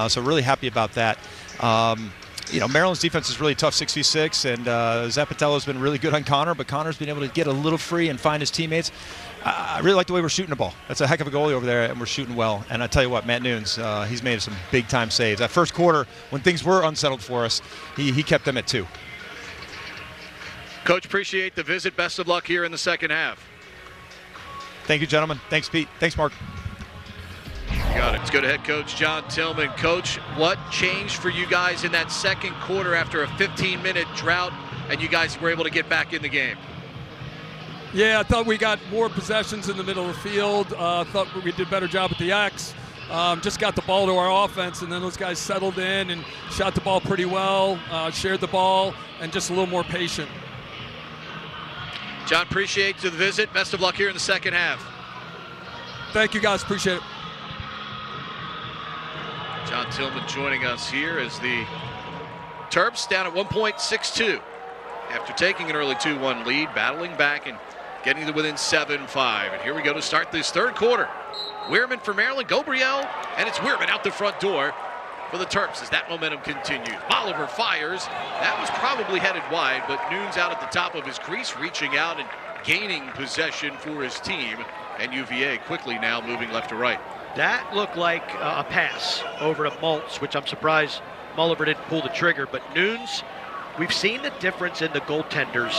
So really happy about that. Maryland's defense is really tough 6v6, and Zappatello's been really good on Connor, but Connor's been able to get a little free and find his teammates. I really like the way we're shooting the ball. That's a heck of a goalie over there, and we're shooting well. And I tell you what, Matt Nunes, he's made some big-time saves. That first quarter, when things were unsettled for us, he kept them at 2. Coach, appreciate the visit. Best of luck here in the second half. Thank you, gentlemen. Thanks, Pete. Thanks, Mark. You got it. Let's go to head coach John Tillman. Coach, what changed for you guys in that second quarter after a 15-minute drought, and you guys were able to get back in the game? Yeah, I thought we got more possessions in the middle of the field. Thought we did a better job at the X. Just got the ball to our offense, and then those guys settled in and shot the ball pretty well, shared the ball, and just a little more patient. John, appreciate the visit. Best of luck here in the second half. Thank you, guys. Appreciate it. John Tillman joining us here as the Terps down at 1.62 after taking an early 2-1 lead, battling back and getting to within 7-5. And here we go to start this third quarter. Weirman for Maryland, Gabriel, and it's Weirman out the front door for the Terps as that momentum continues. Oliver fires. That was probably headed wide, but Nunes out at the top of his crease, reaching out and gaining possession for his team. And UVA quickly now moving left to right. That looked like a pass over to Maltz, which I'm surprised Mulliver didn't pull the trigger, but Nunes we've seen the difference in the goaltenders.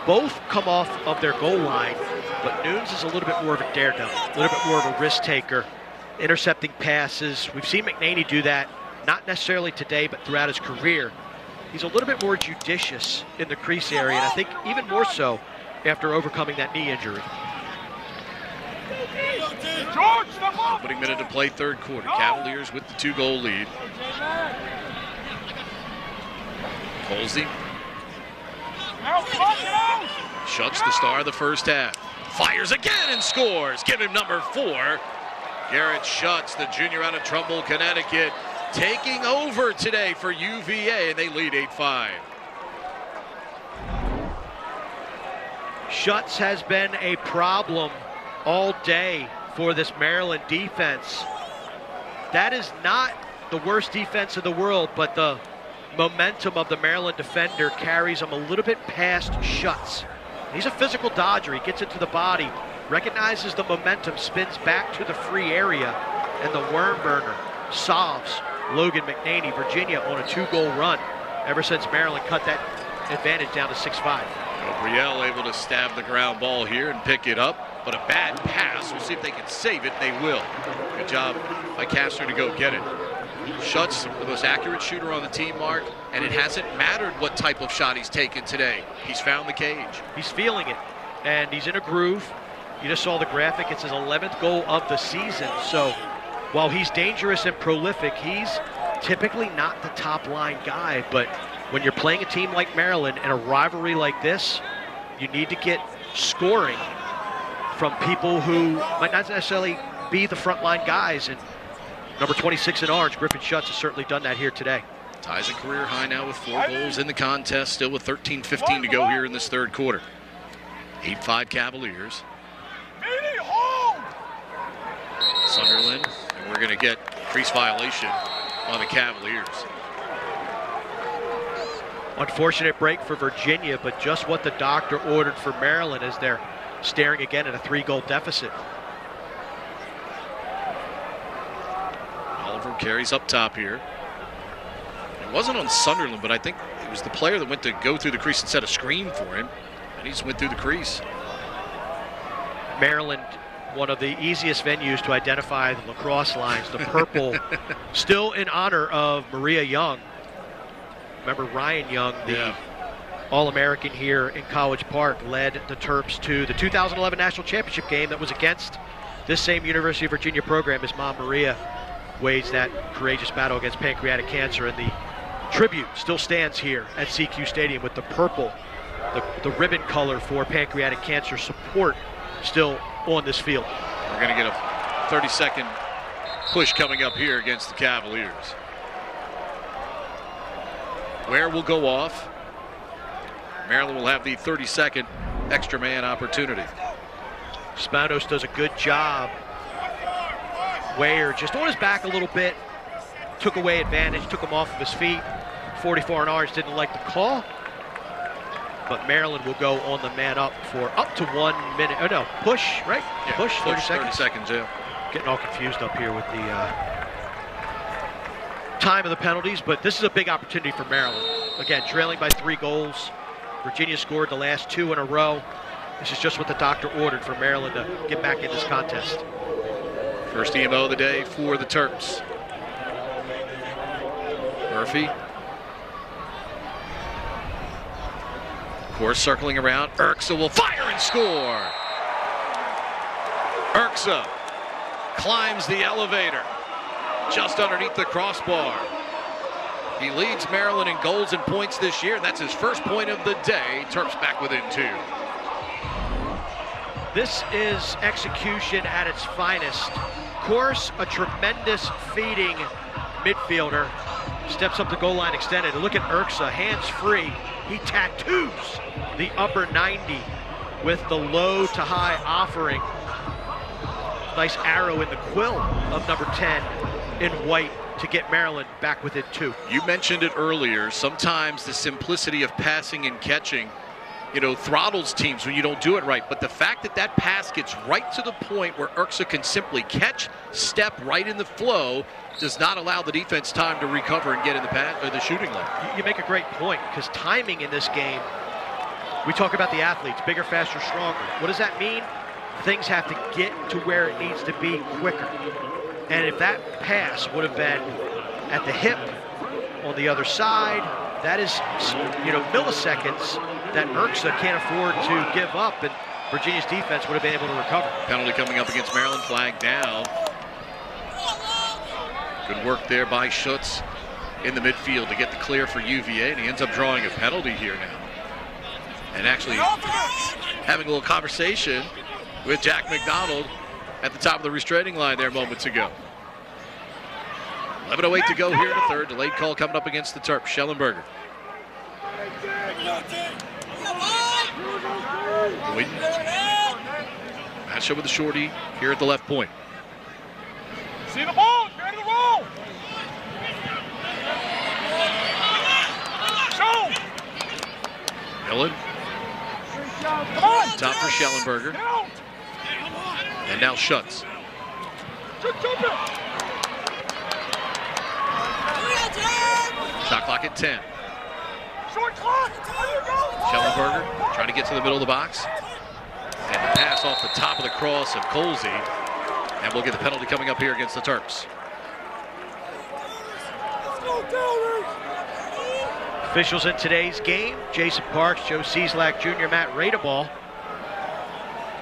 Both come off of their goal line, but Nunes is a little bit more of a daredevil, a little bit more of a risk taker, intercepting passes. We've seen McNaney do that, not necessarily today, but throughout his career. He's a little bit more judicious in the crease area, and I think even more so after overcoming that knee injury. Opening minute to play, third quarter. Cavaliers with the 2-goal lead. Colsey shuts the star of the first half. Fires again and scores. Give him number 4. Garrett Schutz, the junior out of Trumbull, Connecticut, taking over today for UVA, and they lead 8-5. Schutz has been a problem all day for this Maryland defense. That is not the worst defense in the world, but the momentum of the Maryland defender carries him a little bit past Schutz. He's a physical dodger. He gets into the body, recognizes the momentum, spins back to the free area, and the worm burner solves Logan McNaney, Virginia, on a 2-goal run ever since Maryland cut that advantage down to 6-5. Gabriel able to stab the ground ball here and pick it up, but a bad pass. We'll see if they can save it. They will. Good job by Castor to go get it. Schutz, the most accurate shooter on the team, Mark, and it hasn't mattered what type of shot he's taken today. He's found the cage. He's feeling it, and he's in a groove. You just saw the graphic. It's his 11th goal of the season. So while he's dangerous and prolific, he's typically not the top-line guy. But when you're playing a team like Maryland in a rivalry like this, you need to get scoring from people who might not necessarily be the front-line guys. And number 26 in orange, Griffin Schutz, has certainly done that here today. Ties a career high now with 4 goals in the contest, still with 13:15 to go here in this third quarter. 8-5 Cavaliers. Sunderland, and we're going to get crease violation on the Cavaliers. Unfortunate break for Virginia, but just what the doctor ordered for Maryland as they're staring again at a 3-goal deficit. Oliver carries up top here. It wasn't on Sunderland, but I think it was the player that went to go through the crease and set a screen for him, and he just went through the crease. Maryland, one of the easiest venues to identify the lacrosse lines. The purple, still in honor of Maria Young. Remember Ryan Young, the All-American here in College Park, led the Terps to the 2011 National Championship game that was against this same University of Virginia program as Mom Maria waged that courageous battle against pancreatic cancer. And the tribute still stands here at SECU Stadium with the purple, the ribbon color for pancreatic cancer support still on this field. We're going to get a 30-second push coming up here against the Cavaliers. Ware will go off. Maryland will have the 30-second extra man opportunity. Spanos does a good job. Ware just on his back a little bit, took away advantage, took him off of his feet. 44 in orange didn't like the call, but Maryland will go on the man up for up to 1 minute. Oh no, push, right? Yeah, push, 30 seconds. 30 seconds, yeah. Getting all confused up here with the time of the penalties, but this is a big opportunity for Maryland. Again, trailing by 3 goals. Virginia scored the last 2 in a row. This is just what the doctor ordered for Maryland to get back in this contest. First EMO of the day for the Terps. Murphy. Of course, circling around. Urksa will fire and score. Urksa climbs the elevator just underneath the crossbar. He leads Maryland in goals and points this year. That's his first point of the day. Terps back within 2. This is execution at its finest. Of course, a tremendous feeding midfielder. Steps up the goal line extended. Look at Urksa, hands free. He tattoos the upper 90 with the low to high offering. Nice arrow in the quill of number 10 in white to get Maryland back within 2. You mentioned it earlier. Sometimes the simplicity of passing and catching throttles teams when you don't do it right. But the fact that that pass gets right to the point where Urksa can simply catch, step right in the flow, does not allow the defense time to recover and get in the shooting lane. You make a great point, because timing in this game, we talk about the athletes, bigger, faster, stronger. What does that mean? Things have to get to where it needs to be quicker. And if that pass would have been at the hip on the other side, that is, milliseconds that Urksa can't afford to give up, and Virginia's defense would have been able to recover. Penalty coming up against Maryland, flag down. Good work there by Schutz in the midfield to get the clear for UVA, and he ends up drawing a penalty here now. And actually having a little conversation with Jack McDonald at the top of the restraining line there moments ago. 11:08 to go here in the third. Delayed call coming up against the Terps. Schellenberger. Match up with the shorty here at the left point. See the ball, ready to roll. Show. Millen. Top for Schellenberger. And now Schutz. Shot clock at 10. Short clock. Schellenberger trying to get to the middle of the box. And the pass off the top of the cross of Colsey. And we'll get the penalty coming up here against the Terps. Officials in today's game, Jason Parks, Joe Cieslak Jr., Matt Radeball.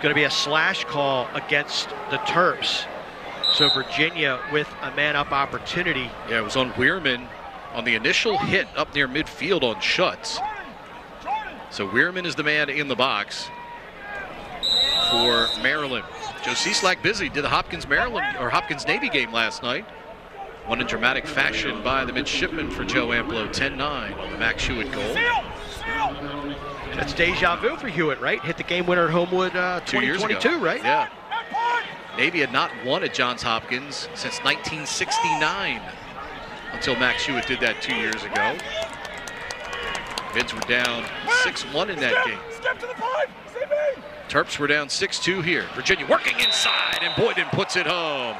Going to be a slash call against the Terps. So Virginia with a man-up opportunity. Yeah, it was on Weirman on the initial hit up near midfield on Schutz. So Weirman is the man in the box for Maryland. Joe Cieslak busy, did the Hopkins-Navy game last night. Won in dramatic fashion by the midshipman for Joe Amplo, 10-9 on the Max Hewitt goal. That's deja vu for Hewitt, right? Hit the game winner at Homewood 2022, right? Yeah. Navy had not won at Johns Hopkins since 1969 until Max Hewitt did that 2 years ago. Mids were down 6-1 in that game. Step to the pipe. Terps were down 6-2 here. Virginia working inside, and Boyden puts it home.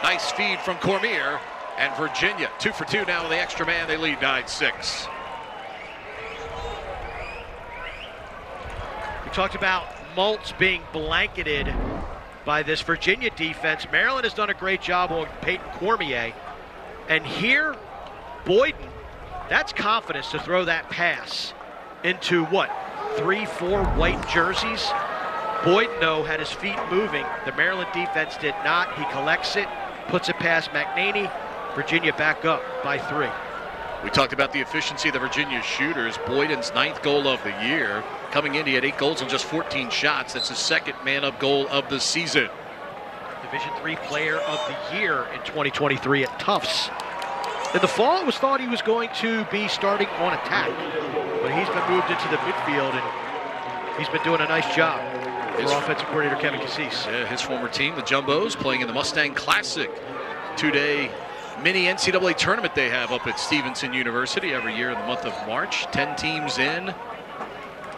Nice feed from Cormier, and Virginia 2 for 2 now with the extra man. They lead 9-6. We talked about Maltz being blanketed by this Virginia defense. Maryland has done a great job on Peyton Cormier. And here, Boyden, that's confidence to throw that pass into what, 3-4 white jerseys? Boyden, though, had his feet moving. The Maryland defense did not. He collects it, puts it past McNaney. Virginia back up by 3. We talked about the efficiency of the Virginia shooters. Boyden's 9th goal of the year. Coming in, he had 8 goals on just 14 shots. That's his 2nd man-up goal of the season. Division III Player of the Year in 2023 at Tufts. In the fall, it was thought he was going to be starting on attack, but he's been moved into the midfield, and he's been doing a nice job for offensive coordinator Kevin Cassis. Yeah, his former team, the Jumbos, playing in the Mustang Classic, 2-day mini NCAA tournament they have up at Stevenson University every year in the month of March. 10 teams in.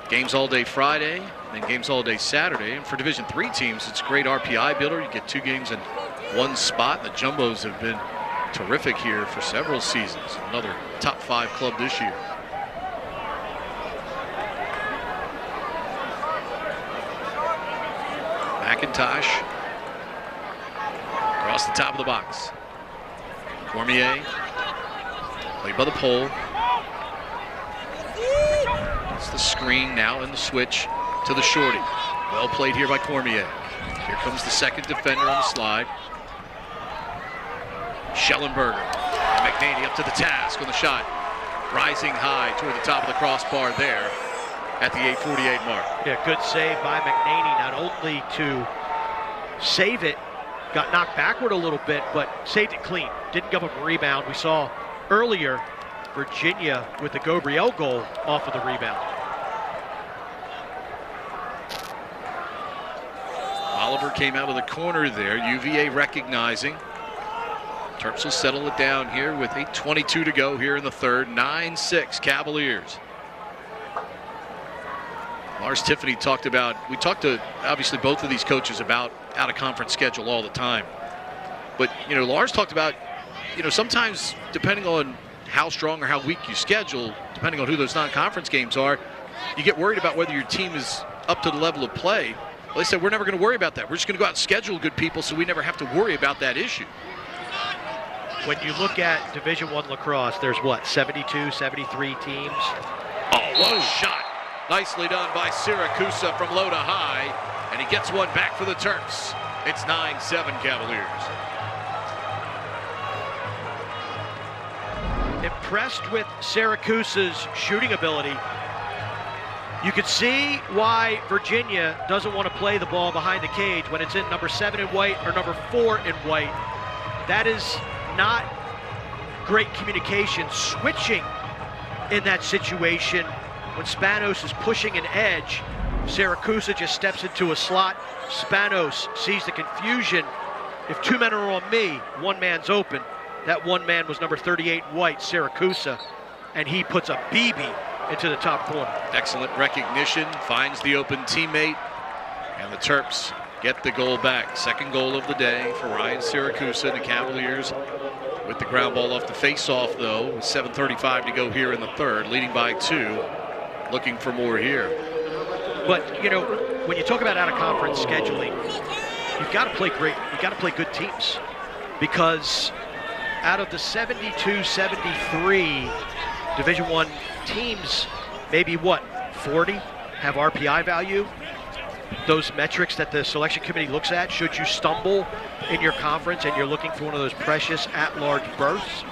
Games all day Friday, then games all day Saturday. And for Division III teams, it's a great RPI builder. You get 2 games in 1 spot. The Jumbos have been terrific here for several seasons. Another top 5 club this year. McIntosh across the top of the box. Cormier played by the pole. It's the screen now in the switch to the shorty. Well played here by Cormier. Here comes the 2nd defender on the slide. Schellenberger. McNaney up to the task on the shot. Rising high toward the top of the crossbar there at the 8:48 mark. Yeah, good save by McNaney, not only to save it, got knocked backward a little bit, but saved it clean. Didn't give up a rebound. We saw earlier Virginia with the Gabriel goal off of the rebound. Oliver came out of the corner there. UVA recognizing. Terps will settle it down here with 8:22 to go here in the third. 9-6 Cavaliers. Lars Tiffany talked about, we talked to obviously both of these coaches about out-of-conference schedule all the time. But, you know, Lars talked about, you know, sometimes depending on how strong or how weak you schedule, depending on who those non-conference games are, you get worried about whether your team is up to the level of play. Well, they said, we're never going to worry about that. We're just going to go out and schedule good people so we never have to worry about that issue. When you look at Division I lacrosse, there's what, 72, 73 teams? Oh, what a shot. Nicely done by Siracusa from low to high, and he gets one back for the Terps. It's 9-7 Cavaliers. Impressed with Siracusa's shooting ability. You could see why Virginia doesn't want to play the ball behind the cage when it's in number 7 in white or number 4 in white. That is not great communication. Switching in that situation when Spanos is pushing an edge, Siracusa just steps into a slot. Spanos sees the confusion. If 2 men are on me, 1 man's open. That 1 man was number 38 white, Siracusa, and he puts a BB into the top corner. Excellent recognition, finds the open teammate, and the Terps get the goal back. Second goal of the day for Ryan Siracusa. The Cavaliers with the ground ball off the face-off, though, with 7:35 to go here in the third, leading by 2, looking for more here. But, you know, when you talk about out-of-conference scheduling, you've got to play great, you've got to play good teams, because out of the 72, 73 Division I teams, maybe what, 40 have RPI value? Those metrics that the selection committee looks at, should you stumble in your conference and you're looking for one of those precious at-large berths.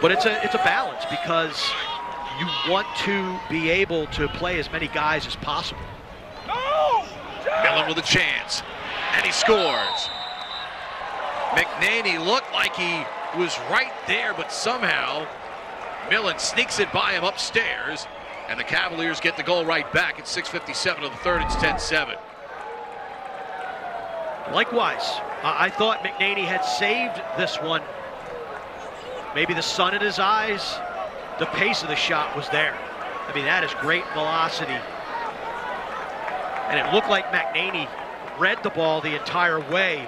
But it's a balance, because you want to be able to play as many guys as possible. No! Millen with a chance, and he scores. McNaney looked like he was right there, but somehow Millen sneaks it by him upstairs, and the Cavaliers get the goal right back. It's 6:57 of the third. It's 10-7. Likewise, I thought McNaney had saved this one. Maybe the sun in his eyes, the pace of the shot was there. I mean, that is great velocity. And it looked like McNaney read the ball the entire way,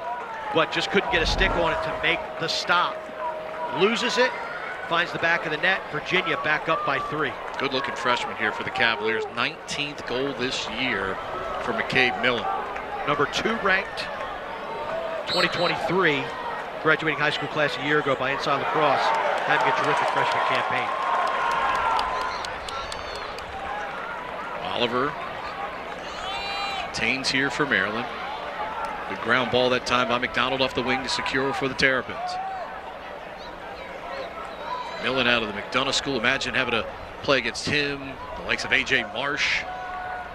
but just couldn't get a stick on it to make the stop. Loses it, finds the back of the net. Virginia back up by 3. Good looking freshman here for the Cavaliers. 19th goal this year for McCabe Millen. Number 2 ranked 2023, graduating high school class a year ago by Inside Lacrosse, having a terrific freshman campaign. Oliver contains here for Maryland. Good ground ball that time by McDonald off the wing to secure for the Terrapins. Millen out of the McDonough School. Imagine having to play against him, the likes of A.J. Marsh.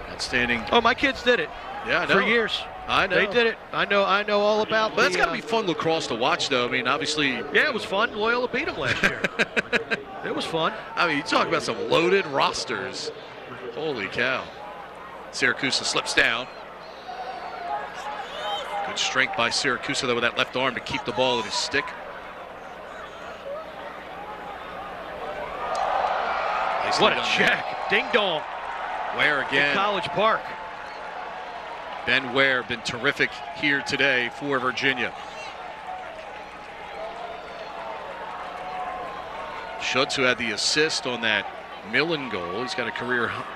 Outstanding. Oh, my kids did it. Yeah, I know. For years. I know. They did it. I know all about. But that's got to be fun lacrosse to watch, though. I mean, obviously. Yeah, it was fun. Loyola beat them last year. It was fun. I mean, you talk about some loaded rosters. Holy cow. Siracusa slips down. Good strength by Siracusa, though, with that left arm to keep the ball in his stick. What a check. Ding dong. Ware again. In College Park. Ben Ware been terrific here today for Virginia. Schutz, who had the assist on that Millen goal. He's got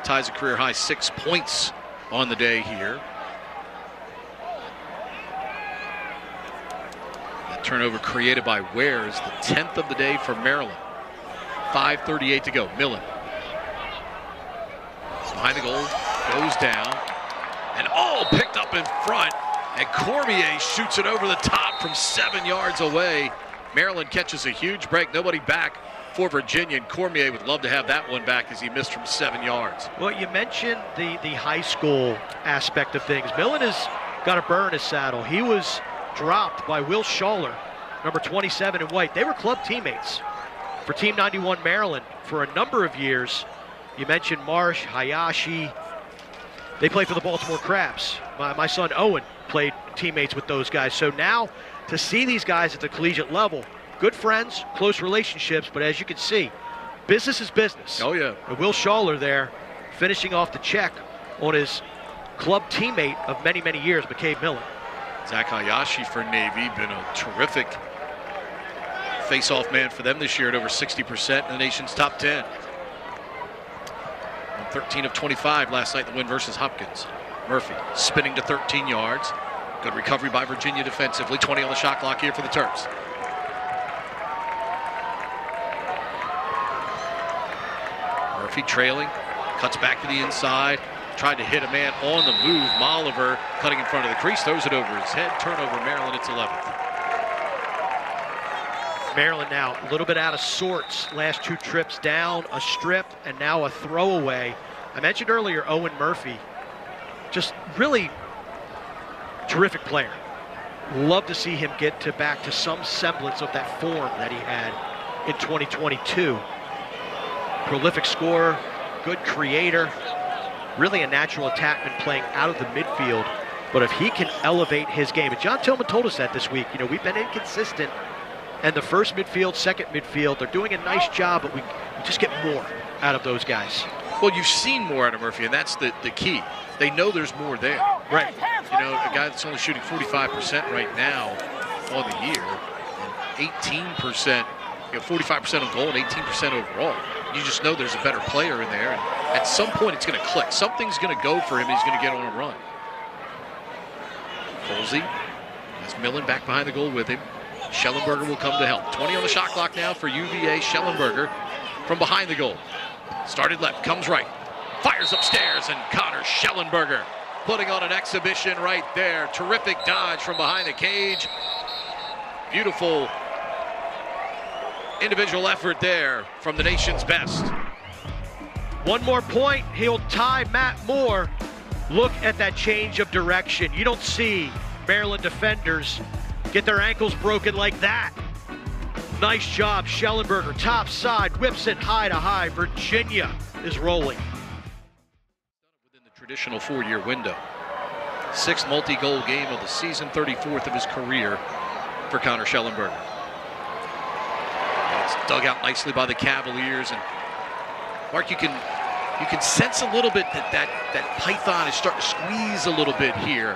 ties a career high 6 points on the day here. That turnover created by Ware is the 10th of the day for Maryland. 5:38 to go. Millen behind the goal, goes down, and all picked up in front, and Cormier shoots it over the top from 7 yards away. Maryland catches a huge break, nobody back for Virginia, and Cormier would love to have that one back as he missed from 7 yards. Well, you mentioned the high school aspect of things. Millen has got a burr in his saddle. He was dropped by Will Schaller, number 27 in white. They were club teammates for Team 91 Maryland for a number of years. You mentioned Marsh, Hayashi. They play for the Baltimore Crabs. My son Owen played teammates with those guys. So now to see these guys at the collegiate level, good friends, close relationships, but as you can see, business is business. Oh, yeah. And Will Schaller there finishing off the check on his club teammate of many, many years, McCabe Miller. Zach Hayashi for Navy, been a terrific face-off man for them this year at over 60% in the nation's top 10. 13 of 25 last night in the win versus Hopkins. Murphy spinning to 13 yards. Good recovery by Virginia defensively. 20 on the shot clock here for the Terps. Murphy trailing, cuts back to the inside, tried to hit a man on the move. Molliver cutting in front of the crease, throws it over his head. Turnover, Maryland, it's 11th. Maryland now a little bit out of sorts. Last 2 trips down, a strip, and now a throwaway. I mentioned earlier Owen Murphy, just really terrific player. Love to see him get back to some semblance of that form that he had in 2022. Prolific scorer, good creator, really a natural attackman playing out of the midfield. But if he can elevate his game, and John Tillman told us that this week, you know, we've been inconsistent. And the first midfield, second midfield, they're doing a nice job, but we just get more out of those guys. Well, you've seen more out of Murphy, and that's the key. They know there's more there. Right. You know, a guy that's only shooting 45% right now on the year, and 18%, 45% on goal and 18% overall. You just know there's a better player in there, and at some point it's going to click. Something's going to go for him. He's going to get on a run. Colsey has Millen back behind the goal with him. Schellenberger will come to help. 20 on the shot clock now for UVA. Schellenberger from behind the goal. Started left, comes right, fires upstairs, and Connor Schellenberger putting on an exhibition right there. Terrific dodge from behind the cage. Beautiful individual effort there from the nation's best. One more point, he'll tie Matt Moore. Look at that change of direction. You don't see Maryland defenders get their ankles broken like that. Nice job, Schellenberger, top side, whips it high to high. Virginia is rolling. Within the traditional 4-year window. 6th multi-goal game of the season, 34th of his career for Connor Schellenberger. And it's dug out nicely by the Cavaliers. And Mark, you can sense a little bit that Python is starting to squeeze a little bit here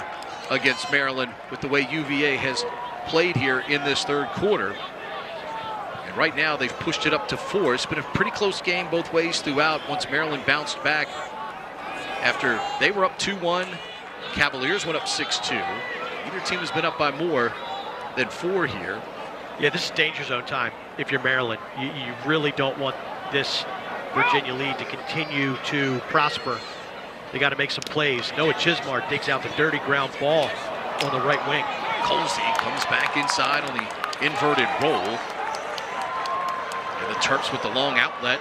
against Maryland with the way UVA has played here in this third quarter. And right now they've pushed it up to 4. It's been a pretty close game both ways throughout once Maryland bounced back after they were up 2-1. Cavaliers went up 6-2. Either team has been up by more than 4 here. Yeah, this is danger zone time if you're Maryland. You really don't want this Virginia lead to continue to prosper. They got to make some plays. Noah Chismar digs out the dirty ground ball on the right wing. Colsey comes back inside on the inverted roll. And the Terps with the long outlet.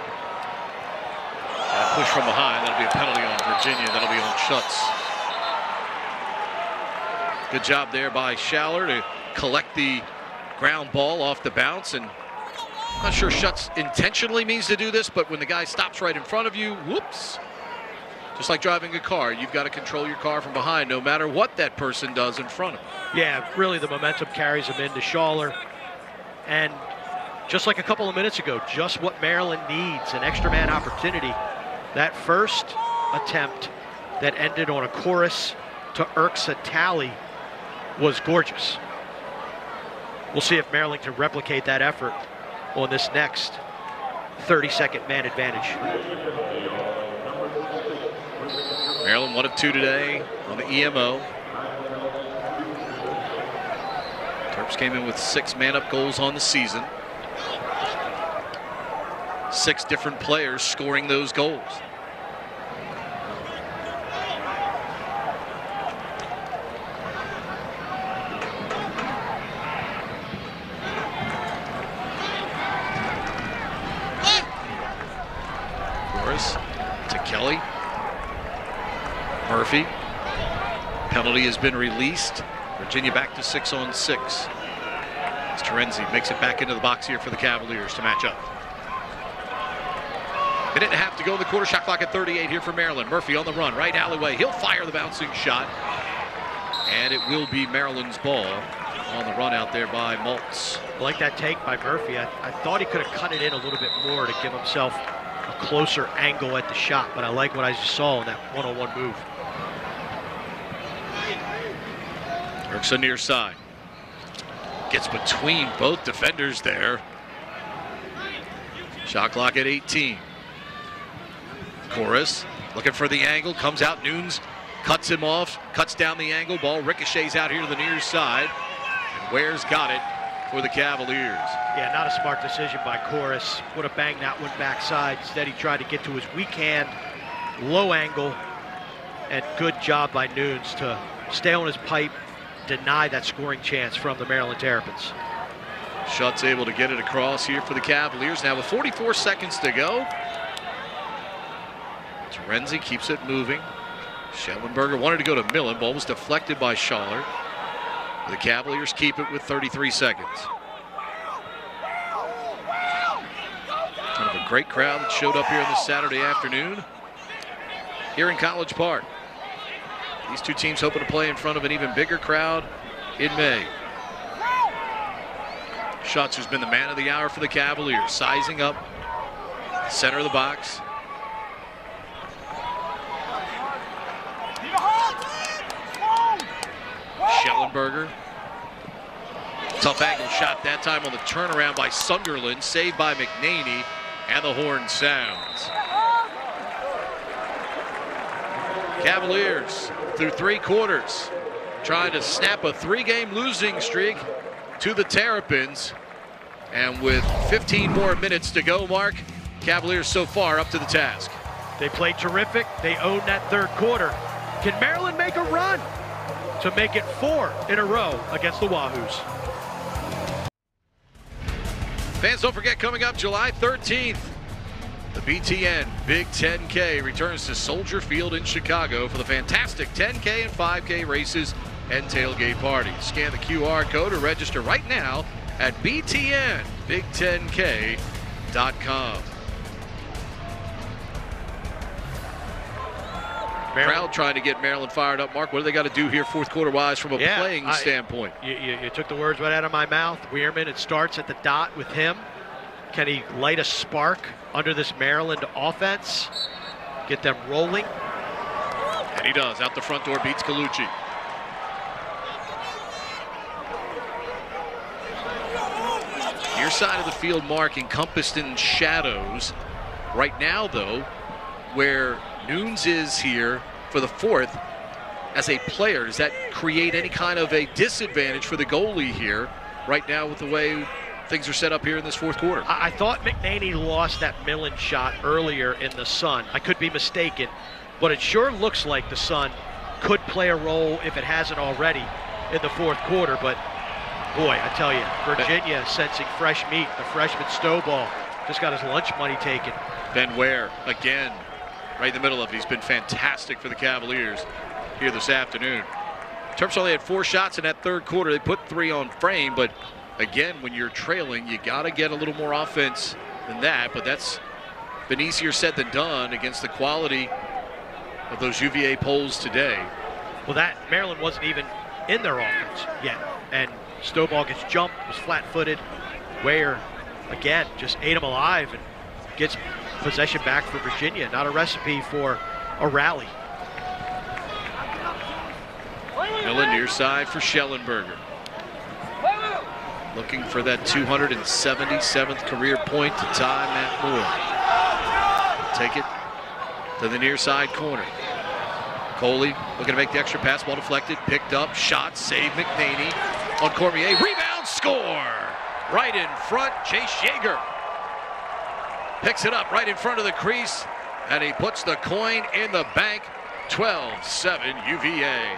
And a push from behind. That'll be a penalty on Virginia. That'll be on Schutz. Good job there by Schaller to collect the ground ball off the bounce. And I'm not sure Schutz intentionally means to do this, but when the guy stops right in front of you, whoops. Just like driving a car, you've got to control your car from behind no matter what that person does in front of him. Yeah, really the momentum carries him into Schaller. And just like a couple of minutes ago, just what Maryland needs, an extra man opportunity. That first attempt that ended on a chorus to Urksa tally was gorgeous. We'll see if Maryland can replicate that effort on this next 30-second man advantage. Maryland 1 of 2 today on the EMO. Terps came in with 6 man-up goals on the season. 6 different players scoring those goals. Morris to Kelly. Murphy. Penalty has been released. Virginia back to 6-on-6. As Terenzi makes it back into the box here for the Cavaliers to match up. Minute and a half to go in the quarter. Shot clock at 38 here for Maryland. Murphy on the run, right alleyway. He'll fire the bouncing shot. And it will be Maryland's ball on the run out there by Maltz. I like that take by Murphy. I thought he could have cut it in a little bit more to give himself a closer angle at the shot, but I like what I just saw in that one-on-one move. Erickson near side. Gets between both defenders there. Shot clock at 18. Chorus looking for the angle, comes out, Nunes cuts him off, cuts down the angle, ball ricochets out here to the near side, and Ware's got it for the Cavaliers. Yeah, not a smart decision by Chorus. Would have banged that one backside. Instead, he tried to get to his weak hand, low angle, and good job by Nunes to stay on his pipe, deny that scoring chance from the Maryland Terrapins. Schutt's able to get it across here for the Cavaliers. Now with 44 seconds to go, Terenzi keeps it moving. Schellenberger wanted to go to Millen. Ball was deflected by Schaller. The Cavaliers keep it with 33 seconds. Kind of a great crowd that showed up here on this Saturday afternoon here in College Park. These two teams hoping to play in front of an even bigger crowd in May. Schutz, who's been the man of the hour for the Cavaliers, sizing up center of the box. Schellenberger. Tough angle shot that time on the turnaround by Sunderland, saved by McNaney, and the horn sounds. Cavaliers through 3 quarters trying to snap a 3-game losing streak to the Terrapins, and with 15 more minutes to go, Mark, Cavaliers so far up to the task. They played terrific. They owned that 3rd quarter. Can Maryland make a run to make it 4 in a row against the Wahoos? Fans, don't forget, coming up July 13th, the BTN Big 10K returns to Soldier Field in Chicago for the fantastic 10K and 5K races and tailgate parties. Scan the QR code or register right now at btnbig10k.com. Crowd trying to get Maryland fired up. Mark, what do they got to do here 4th quarter wise from a playing standpoint? You took the words right out of my mouth. Weirman, it starts at the dot with him. Can he light a spark under this Maryland offense? Get them rolling? And he does. Out the front door, beats Colucci. Near side of the field, Mark, encompassed in shadows. Right now, though, where Nunes is here for the 4th as a player, does that create any kind of a disadvantage for the goalie here right now with the way things are set up here in this 4th quarter? I thought McNaney lost that Millen shot earlier in the sun. I could be mistaken, but it sure looks like the sun could play a role, if it hasn't already, in the 4th quarter. But boy, I tell you, Virginia sensing fresh meat. The freshman Stovall just got his lunch money taken. Ben Ware again, right in the middle of it. He's been fantastic for the Cavaliers here this afternoon. Terps only had 4 shots in that 3rd quarter. They put 3 on frame, but again, when you're trailing, you got to get a little more offense than that, but that's been easier said than done against the quality of those UVA polls today. Well, that Maryland wasn't even in their offense yet, and Stovall gets jumped, was flat-footed. Ware, again, just ate him alive and gets possession back for Virginia. Not a recipe for a rally. Millen near side for Schellenberger. Looking for that 277th career point to tie Matt Moore. Take it to the near side corner. Coley looking to make the extra pass, ball deflected, picked up, shot, save McNaney on Cormier. Rebound, score! Right in front, Chase Yeager picks it up right in front of the crease, and he puts the coin in the bank. 12-7 UVA.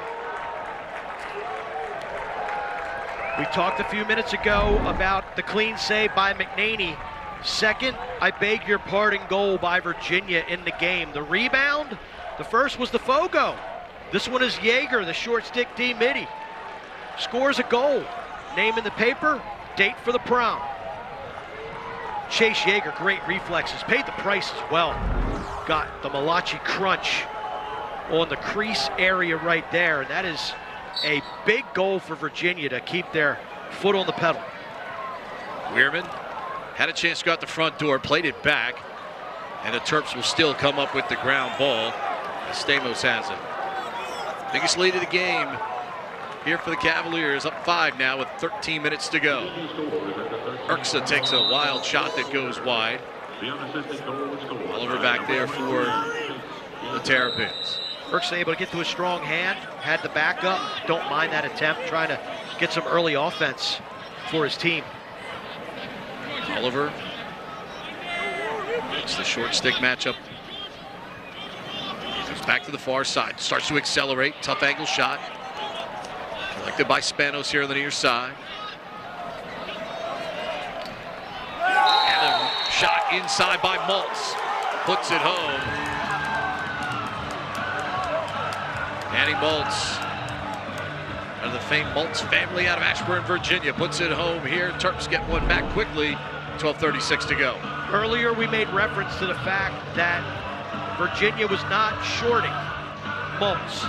We talked a few minutes ago about the clean save by McNaney. Second, I beg your pardon, goal by Virginia in the game. The rebound, the first was the Fogo. This one is Yeager, the short stick D midi. Scores a goal. Name in the paper, date for the prom. Chase Yeager, great reflexes, paid the price as well. Got the Malachi crunch on the crease area right there, and that is a big goal for Virginia to keep their foot on the pedal. Weirman had a chance to go out the front door, played it back. And the Terps will still come up with the ground ball as Stamos has it. Biggest lead of the game here for the Cavaliers, up 5 now with 13 minutes to go. Urksa takes a wild shot that goes wide. Oliver back there for the Terrapins. Urksa able to get to a strong hand, had the backup. Don't mind that attempt, trying to get some early offense for his team. Oliver. It's the short stick matchup. Goes back to the far side. Starts to accelerate. Tough angle shot. Collected by Spanos here on the near side. And a shot inside by Maltz. Puts it home. Danny Maltz, out of the famed Maltz family out of Ashburn, Virginia, puts it home here. Terps get one back quickly. 12:36 to go. Earlier we made reference to the fact that Virginia was not shorting Maltz.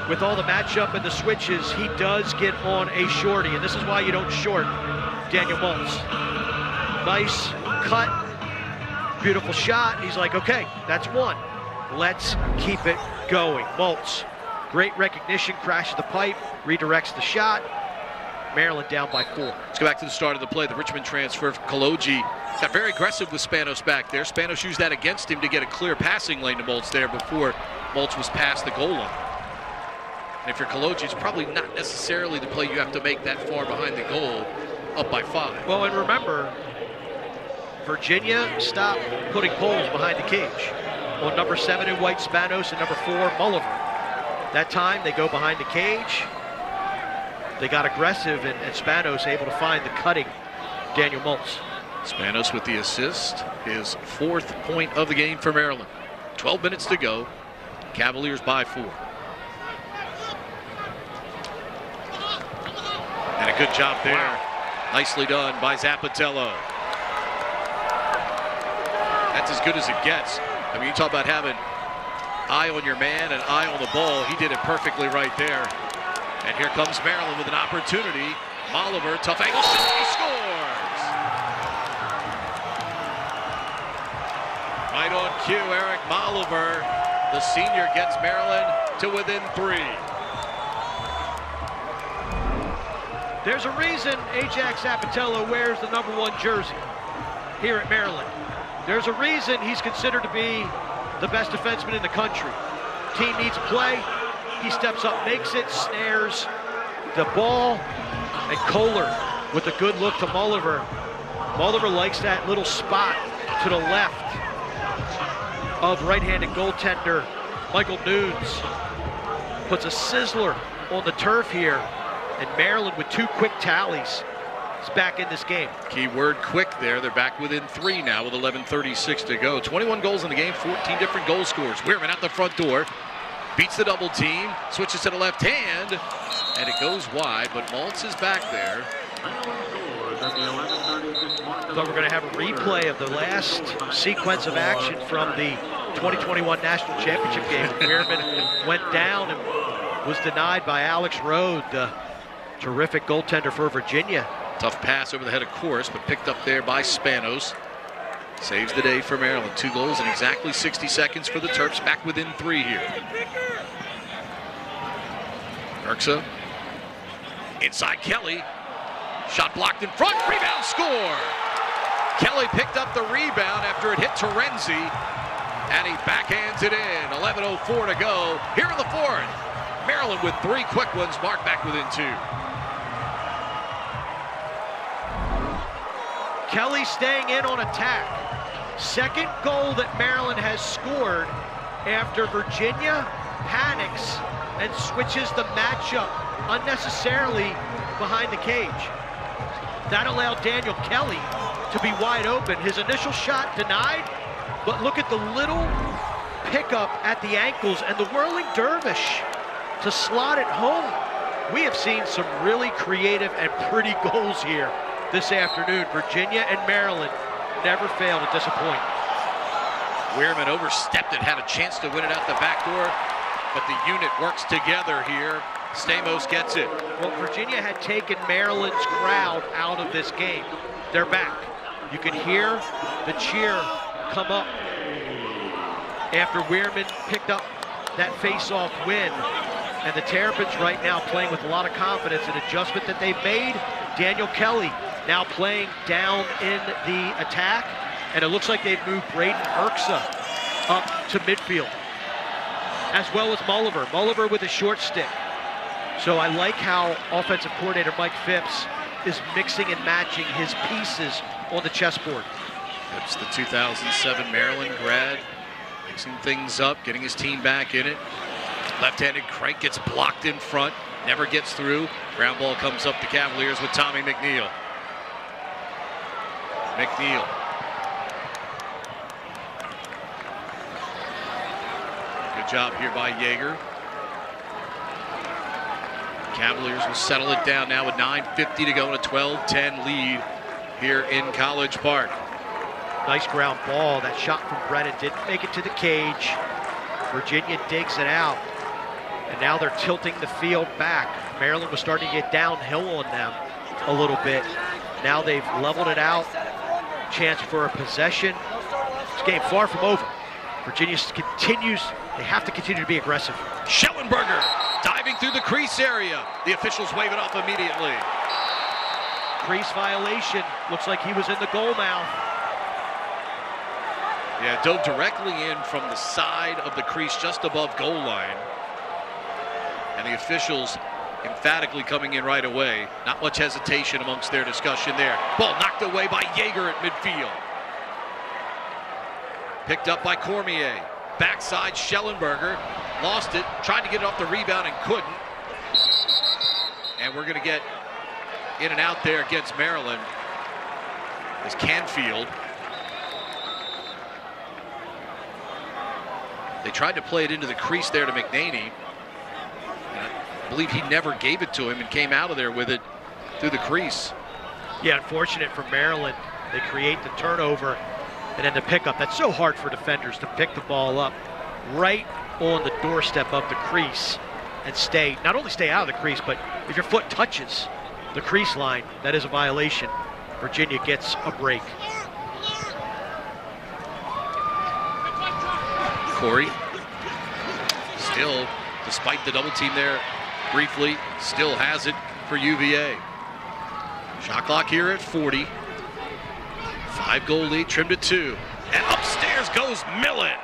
With all the matchup and the switches, he does get on a shorty, and this is why you don't short Daniel Maltz. Nice cut, beautiful shot. He's like, okay, that's one. Let's keep it going. Maltz, great recognition, crashes the pipe, redirects the shot. Maryland down by 4. Let's go back to the start of the play. The Richmond transfer, Kaloji, got very aggressive with Spanos back there. Spanos used that against him to get a clear passing lane to Maltz there before Maltz was past the goal line. And if you're Kaloji, it's probably not necessarily the play you have to make that far behind the goal, up by 5. Well, and remember, Virginia stopped putting poles behind the cage. On number 7 in white, Spanos, and number 4, Mulliver. That time they go behind the cage. They got aggressive, and Spanos able to find the cutting Daniel Maltz. Spanos with the assist, his 4th point of the game for Maryland. 12 minutes to go. Cavaliers by 4. And a good job there. Wow. Nicely done by Zappatello. That's as good as it gets. I mean, you talk about having eye on your man and eye on the ball. He did it perfectly right there. And here comes Maryland with an opportunity. Oliver, tough angle shot, he scores! Right on cue, Eric Oliver. The senior gets Maryland to within 3. There's a reason Ajax Zappatello wears the number 1 jersey here at Maryland. There's a reason he's considered to be the best defenseman in the country. Team needs play. He steps up, makes it, snares the ball, and Kohler with a good look to Mulliver. Mulliver likes that little spot to the left of right-handed goaltender Michael Nunes. Puts a sizzler on the turf here, and Maryland with 2 quick tallies is back in this game. Key word quick there. They're back within 3 now with 11:36 to go. 21 goals in the game, 14 different goal scorers. Weirman out the front door. Beats the double team, switches to the left hand, and it goes wide, but Maltz is back there. So we're going to have a replay of the last sequence of action from the 2021 National Championship game. Weirman went down and was denied by Alex Rode, the terrific goaltender for Virginia. Tough pass over the head of course, but picked up there by Spanos. Saves the day for Maryland. 2 goals in exactly 60 seconds for the Terps, back within 3 here. Urksa. Inside Kelly. Shot blocked in front. Rebound, score! Kelly picked up the rebound after it hit Terenzi, and he backhands it in. 11:04 to go here in the 4th. Maryland with 3 quick ones, marked back within 2. Kelly staying in on attack. Second goal that Maryland has scored after Virginia panics and switches the matchup unnecessarily behind the cage. That allowed Daniel Kelly to be wide open. His initial shot denied, but look at the little pickup at the ankles and the whirling dervish to slot it home. We have seen some really creative and pretty goals here this afternoon. Virginia and Maryland never fail to disappoint. Weirman overstepped it, had a chance to win it out the back door, but the unit works together here. Stamos gets it. Well, Virginia had taken Maryland's crowd out of this game. They're back. You can hear the cheer come up after Weirman picked up that face-off win. And the Terrapins right now playing with a lot of confidence. An adjustment that they've made. Daniel Kelly now playing down in the attack. And it looks like they've moved Braden Urksa up to midfield, as well as Mulliver. Mulliver with a short stick. So I like how offensive coordinator Mike Phipps is mixing and matching his pieces on the chessboard. Phipps, the 2007 Maryland grad, mixing things up, getting his team back in it. Left-handed crank gets blocked in front, never gets through. Ground ball comes up to Cavaliers with Tommy McNeil. McNeil. Good job here by Yeager. Cavaliers will settle it down now with 9:50 to go in a 12-10 lead here in College Park. Nice ground ball. That shot from Brennan didn't make it to the cage. Virginia digs it out. And now they're tilting the field back. Maryland was starting to get downhill on them a little bit. Now they've leveled it out. Chance for a possession. This game far from over. Virginia continues, they have to continue to be aggressive. Schellenberger diving through the crease area. The officials wave it off immediately. Crease violation. Looks like he was in the goal mouth. Yeah, dove directly in from the side of the crease just above goal line. And the officials emphatically coming in right away. Not much hesitation amongst their discussion there. Ball knocked away by Yeager at midfield. Picked up by Cormier. Backside Schellenberger. Lost it. Tried to get it off the rebound and couldn't. And we're going to get in and out there against Maryland. Is Canfield. They tried to play it into the crease there to McNaney. I believe he never gave it to him and came out of there with it through the crease. Yeah, unfortunate for Maryland. They create the turnover and then the pickup. That's so hard for defenders to pick the ball up right on the doorstep of the crease and stay, not only stay out of the crease, but if your foot touches the crease line, that is a violation. Virginia gets a break. Corey, still, despite the double team there briefly, still has it for UVA. Shot clock here at 40. 5-goal lead, trimmed to 2. And upstairs goes Millen.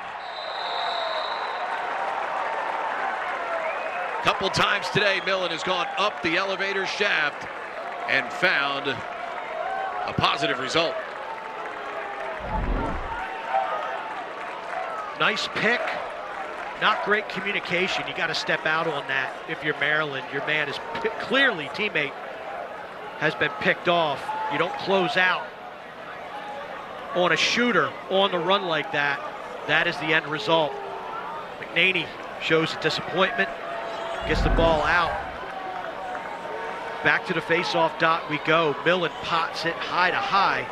Couple times today, Millen has gone up the elevator shaft and found a positive result. Nice pick. Not great communication. You got to step out on that if you're Maryland. Your man is clearly, teammate has been picked off. You don't close out on a shooter on the run like that. That is the end result. McNaney shows a disappointment, gets the ball out. Back to the face-off dot we go. Millen pots it high to high.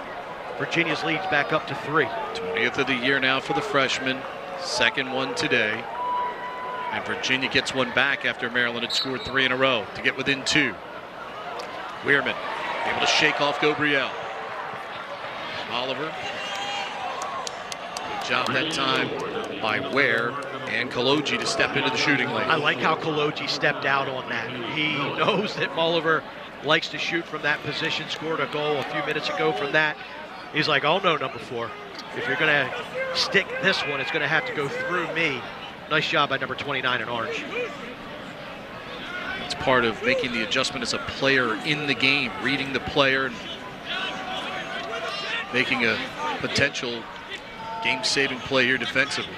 Virginia's leads back up to 3. 20th of the year now for the freshman. Second one today. And Virginia gets one back after Maryland had scored 3 in a row to get within 2. Weirman able to shake off Gabriel. Oliver. Good job that time by Ware and Kaloji to step into the shooting lane. I like how Kaloji stepped out on that. He knows that Mulliver likes to shoot from that position, scored a goal a few minutes ago from that. He's like, oh no, number 4. If you're going to stick this one, it's going to have to go through me. Nice job by number 29 in orange. It's part of making the adjustment as a player in the game, reading the player and making a potential game-saving play here defensively.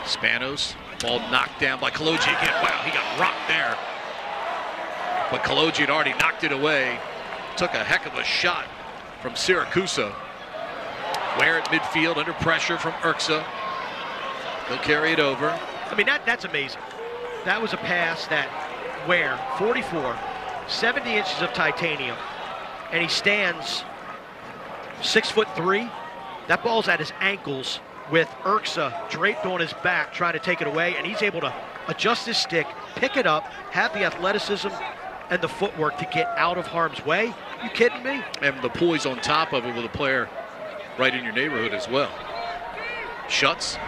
Spanos, ball knocked down by Kaloji again. Wow, he got rocked there. But Kaloji had already knocked it away. Took a heck of a shot from Siracusa. Ware at midfield under pressure from Urksa. He'll carry it over. I mean, that's amazing. That was a pass that Ware, 44, 70 inches of titanium, and he stands 6'3". That ball's at his ankles with Urksa draped on his back trying to take it away, and he's able to adjust his stick, pick it up, have the athleticism and the footwork to get out of harm's way. You kidding me? And the poise on top of it with a player right in your neighborhood as well. Shuts.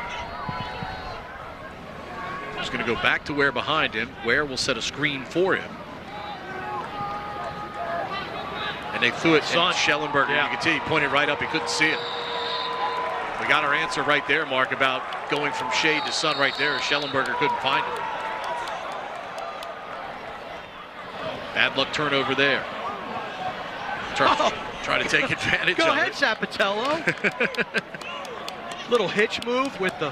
He's going to go back to Ware behind him. Ware will set a screen for him. And they threw it to Schellenberger. Yeah. You can see he pointed right up. He couldn't see it. We got our answer right there, Mark, about going from shade to sun right there. Schellenberger couldn't find it. Bad luck turnover there. Try to take advantage of it. Go ahead, Zapatello. Little hitch move with the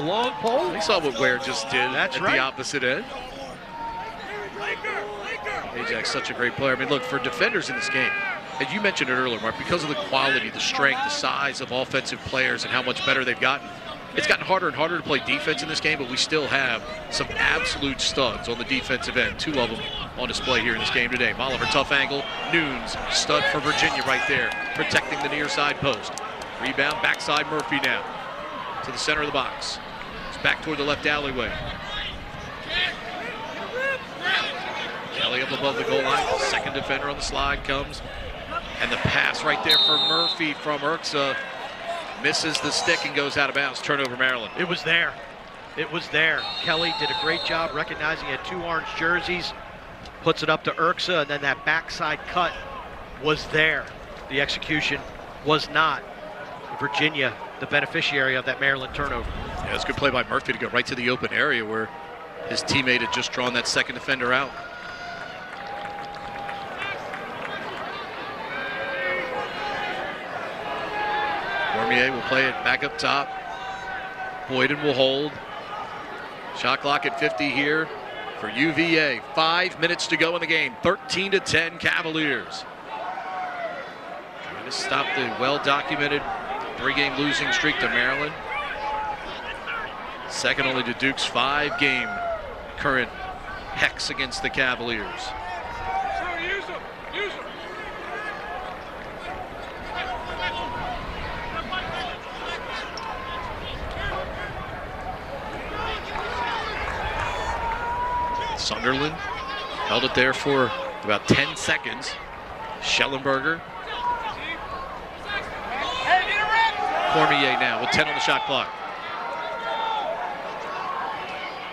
long pole. We saw what Ware just did at the opposite end. Ajax, such a great player. I mean, look, for defenders in this game, and you mentioned it earlier, Mark, because of the quality, the strength, the size of offensive players and how much better they've gotten, it's gotten harder and harder to play defense in this game, but we still have some absolute studs on the defensive end. 2 of them on display here in this game today. Oliver, tough angle. Nunes, stud for Virginia right there, protecting the near side post. Rebound, backside Murphy now to the center of the box. It's back toward the left alleyway. Kelly up above the goal line. Second defender on the slide comes. And the pass right there for Murphy from Urksa. Misses the stick and goes out of bounds. Turnover, Maryland. It was there. It was there. Kelly did a great job recognizing he had 2 orange jerseys. Puts it up to Urksa, and then that backside cut was there. The execution was not. Virginia, the beneficiary of that Maryland turnover. Yeah, it's a good play by Murphy to go right to the open area where his teammate had just drawn that second defender out. Cormier will play it back up top. Boyden will hold. Shot clock at 50 here for UVA. 5 minutes to go in the game. 13-10 Cavaliers. Trying to stop the well-documented 3-game losing streak to Maryland. Second only to Duke's 5-game current hex against the Cavaliers. Sure, use him. Use him. Sunderland held it there for about 10 seconds. Schellenberger. Cormier now with 10 on the shot clock.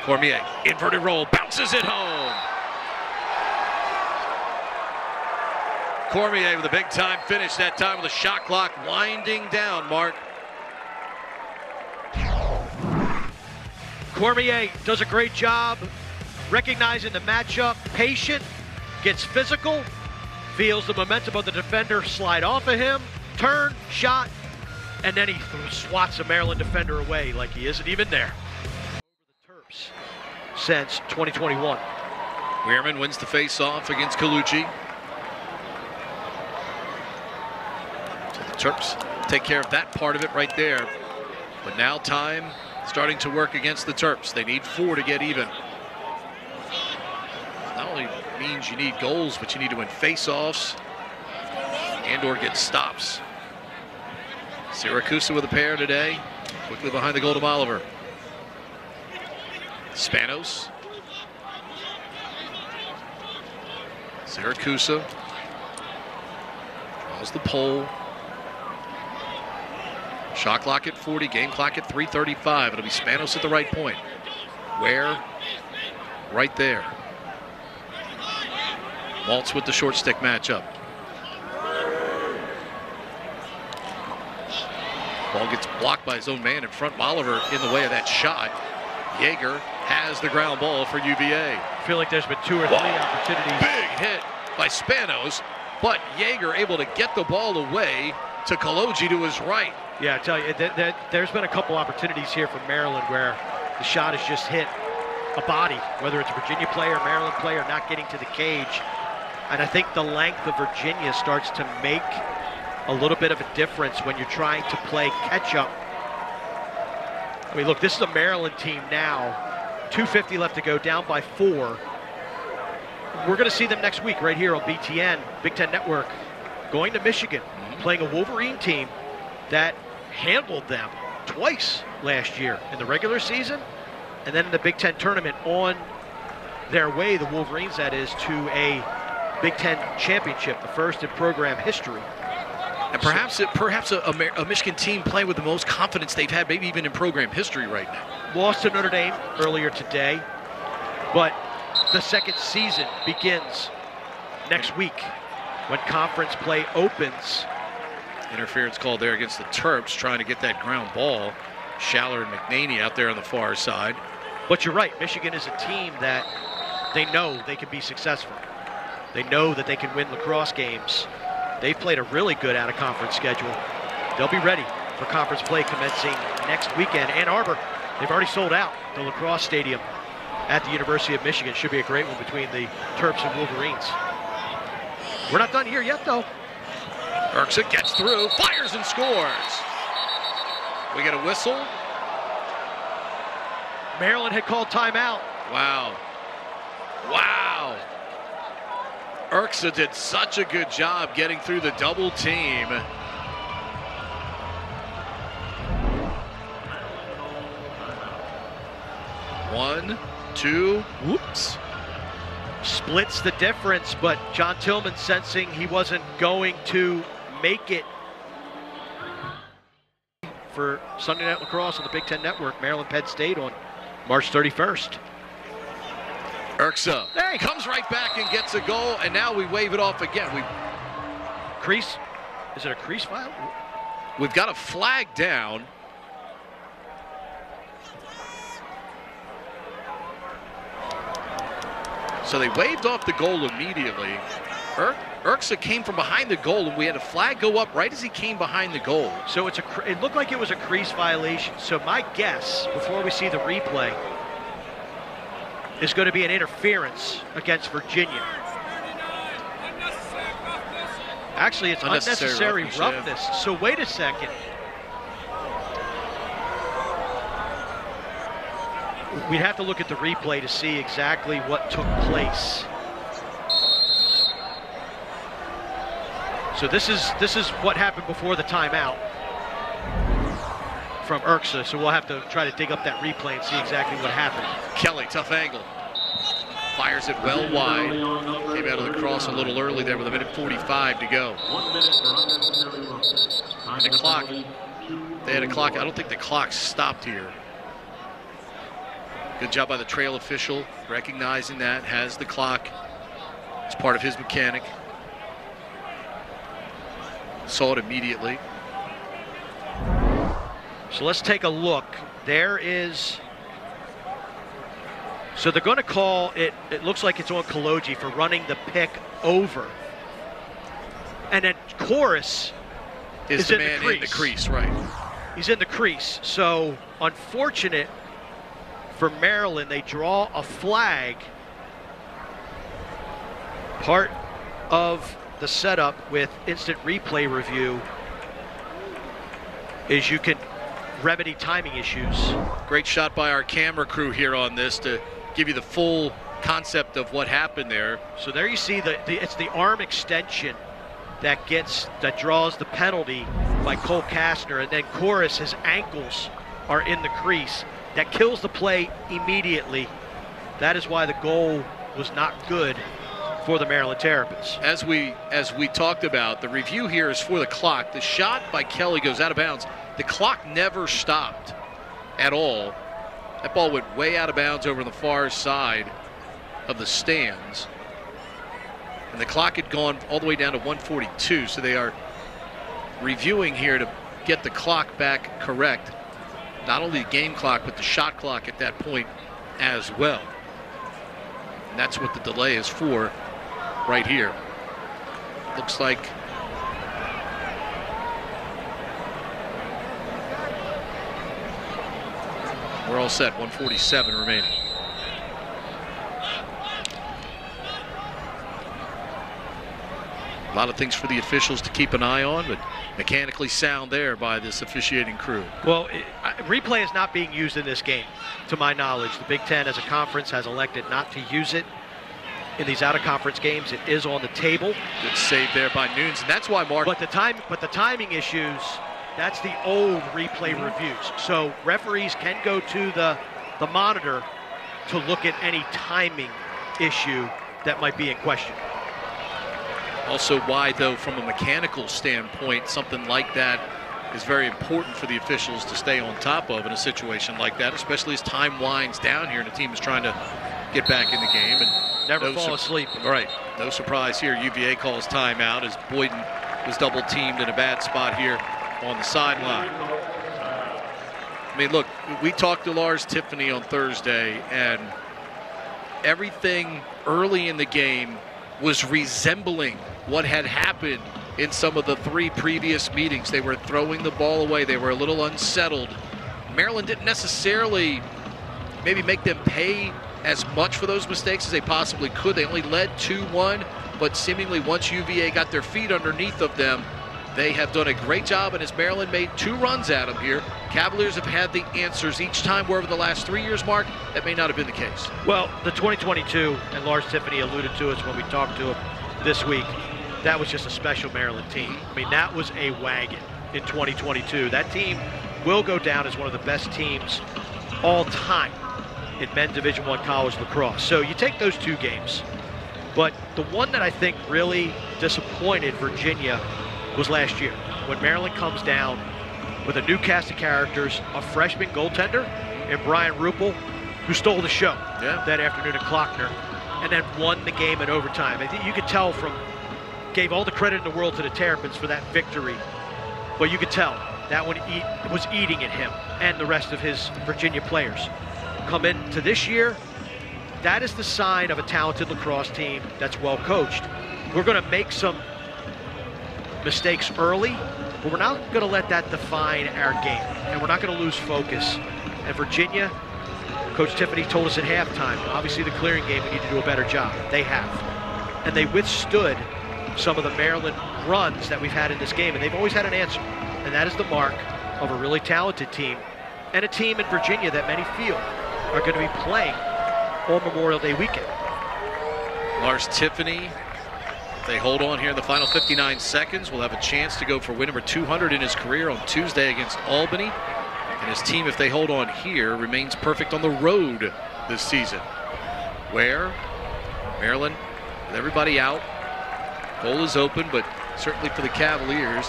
Cormier, inverted roll, bounces it home. Cormier with a big time finish, that time with the shot clock winding down, Mark. Cormier does a great job recognizing the matchup, patient, gets physical, feels the momentum of the defender slide off of him, turn, shot, and then he swats a Maryland defender away like he isn't even there. The Terps since 2021. Weirman wins the face-off against Colucci. So the Terps take care of that part of it right there. But now time starting to work against the Terps. They need 4 to get even. Not only means you need goals, but you need to win face-offs and or get stops. Syracuse with a pair today. Quickly behind the goal to Oliver. Spanos. Syracuse draws the pole. Shot clock at 40, game clock at 3:35. It'll be Spanos at the right point. Ware right there. Waltz with the short stick matchup. Ball gets blocked by his own man in front. Oliver in the way of that shot. Yeager has the ground ball for UVA. I feel like there's been 2 or 3 opportunities. Big hit by Spanos, but Yeager able to get the ball away to Kaloji to his right. Yeah, I tell you, there's been a couple opportunities here from Maryland where the shot has just hit a body, whether it's a Virginia player, Maryland player, not getting to the cage. And I think the length of Virginia starts to make a little bit of a difference when you're trying to play catch-up. I mean, look, this is a Maryland team now. 2:50 left to go, down by 4. We're going to see them next week right here on BTN, Big Ten Network, going to Michigan, playing a Wolverine team that handled them twice last year in the regular season and then in the Big Ten tournament on their way, the Wolverines that is, to a Big Ten championship, the first in program history. And perhaps a Michigan team playing with the most confidence they've had, maybe even in program history right now. Lost to Notre Dame earlier today, but the second season begins next week when conference play opens. Interference called there against the Terps, trying to get that ground ball. Schaller and McNaney out there on the far side. But you're right, Michigan is a team that they know they can be successful. They know that they can win lacrosse games. They've played a really good out-of-conference schedule. They'll be ready for conference play commencing next weekend. Ann Arbor, they've already sold out the lacrosse stadium at the University of Michigan. Should be a great one between the Terps and Wolverines. We're not done here yet, though. Urksa gets through, fires and scores. We get a whistle. Maryland had called timeout. Wow. Wow. Urksa did such a good job getting through the double team. One, two, whoops. Splits the difference, but John Tillman sensing he wasn't going to make it for Sunday Night Lacrosse on the Big Ten Network, Maryland Penn State on March 31st. Urksa comes right back and gets a goal, and now we wave it off again. Crease? Is it a crease foul? We've got a flag down. So they waved off the goal immediately. Urksa came from behind the goal, and we had a flag go up right as he came behind the goal. So it looked like it was a crease violation. So my guess, before we see the replay, is going to be an interference against Virginia. Actually, it's unnecessary roughness. Yeah. So wait a second. We'd have to look at the replay to see exactly what took place. So this is what happened before the timeout from Urksa. So we'll have to try to dig up that replay and see exactly what happened. Kelly, tough angle. Fires it well wide. Came out of the cross a little early there with 1:45 to go. And the clock, they had a clock. I don't think the clock stopped here. Good job by the trail official, recognizing that, has the clock. It's part of his mechanic. Saw it immediately. So let's take a look. There is, so they're going to call it, it looks like it's on Kaloji for running the pick over. And then Chorus is the man in the crease, right. He's in the crease. So unfortunate for Maryland, they draw a flag. Part of the setup with instant replay review is you can remedy timing issues. Great shot by our camera crew here on this to give you the full concept of what happened there. So there you see it's the arm extension that draws the penalty by Cole Kastner, and then Chorus, his ankles are in the crease. That kills the play immediately. That is why the goal was not good for the Maryland Terrapins. As we talked about, the review here is for the clock. The shot by Kelly goes out of bounds. The clock never stopped at all. That ball went way out of bounds over on the far side of the stands. And the clock had gone all the way down to 1:42, so they are reviewing here to get the clock back correct. Not only the game clock, but the shot clock at that point as well. And that's what the delay is for right here. Looks like we're all set, 1:47 remaining. A lot of things for the officials to keep an eye on, but mechanically sound there by this officiating crew. Well, replay is not being used in this game, to my knowledge. The Big Ten as a conference has elected not to use it in these out-of-conference games. It is on the table. Good save there by Nunes, and that's why Mark. But the timing issues, that's the old replay reviews. So referees can go to the monitor to look at any timing issue that might be in question. Also why, though, from a mechanical standpoint, something like that is very important for the officials to stay on top of in a situation like that, especially as time winds down here and the team is trying to get back in the game. And never fall asleep. All right, no surprise here. UVA calls timeout as Boyden was double teamed in a bad spot here on the sideline. I mean, look, we talked to Lars Tiffany on Thursday, and everything early in the game was resembling what had happened in some of the 3 previous meetings. They were throwing the ball away. They were a little unsettled. Maryland didn't necessarily maybe make them pay as much for those mistakes as they possibly could. They only led 2-1, but seemingly once UVA got their feet underneath of them, they have done a great job, and as Maryland made 2 runs at them here, Cavaliers have had the answers each time, where over the last 3 years, Mark, that may not have been the case. Well, the 2022, and Lars Tiffany alluded to us when we talked to him this week, that was just a special Maryland team. I mean, that was a wagon in 2022. That team will go down as one of the best teams all time in men's Division I college lacrosse. So you take those 2 games, but the one that I think really disappointed Virginia was last year, when Maryland comes down with a new cast of characters, a freshman goaltender, and Brian Ruppel, who stole the show that afternoon at Klockner, and then won the game in overtime. I think you could tell gave all the credit in the world to the Terrapins for that victory, but you could tell that one was eating at him and the rest of his Virginia players. Come into this year, that is the sign of a talented lacrosse team that's well coached. We're going to make some mistakes early, but we're not going to let that define our game, and we're not going to lose focus. And Virginia, Coach Tiffany told us at halftime, obviously the clearing game, we need to do a better job. They have. And they withstood some of the Maryland runs that we've had in this game, and they've always had an answer. And that is the mark of a really talented team, and a team in Virginia that many feel are going to be playing on Memorial Day weekend. Lars Tiffany, if they hold on here in the final 59 seconds, will have a chance to go for win number 200 in his career on Tuesday against Albany. And his team, if they hold on here, remains perfect on the road this season, where Maryland, with everybody out, goal is open, but certainly for the Cavaliers,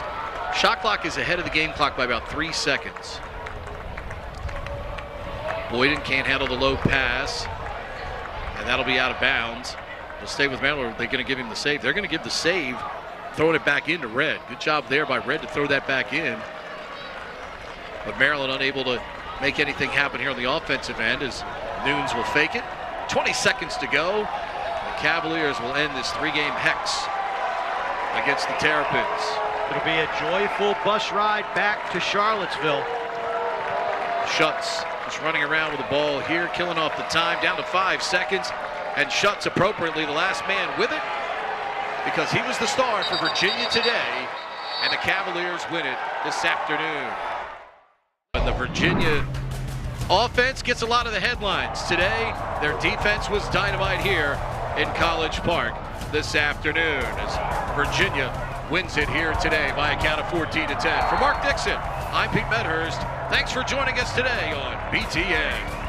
shot clock is ahead of the game clock by about 3 seconds. Boyden can't handle the low pass, and that'll be out of bounds. They'll stay with Maryland, or are they going to give him the save? They're going to give the save, throwing it back into Red. Good job there by Red to throw that back in. But Maryland unable to make anything happen here on the offensive end, as Nunes will fake it. 20 seconds to go. The Cavaliers will end this 3-game hex against the Terrapins. It'll be a joyful bus ride back to Charlottesville. Schutz is running around with the ball here, killing off the time, down to 5 seconds. And Schutz appropriately the last man with it, because he was the star for Virginia today, and the Cavaliers win it this afternoon. And the Virginia offense gets a lot of the headlines today. Their defense was dynamite here in College Park this afternoon, as Virginia wins it here today by a count of 14-10. For Mark Dixon, I'm Pete Medhurst. Thanks for joining us today on BTN.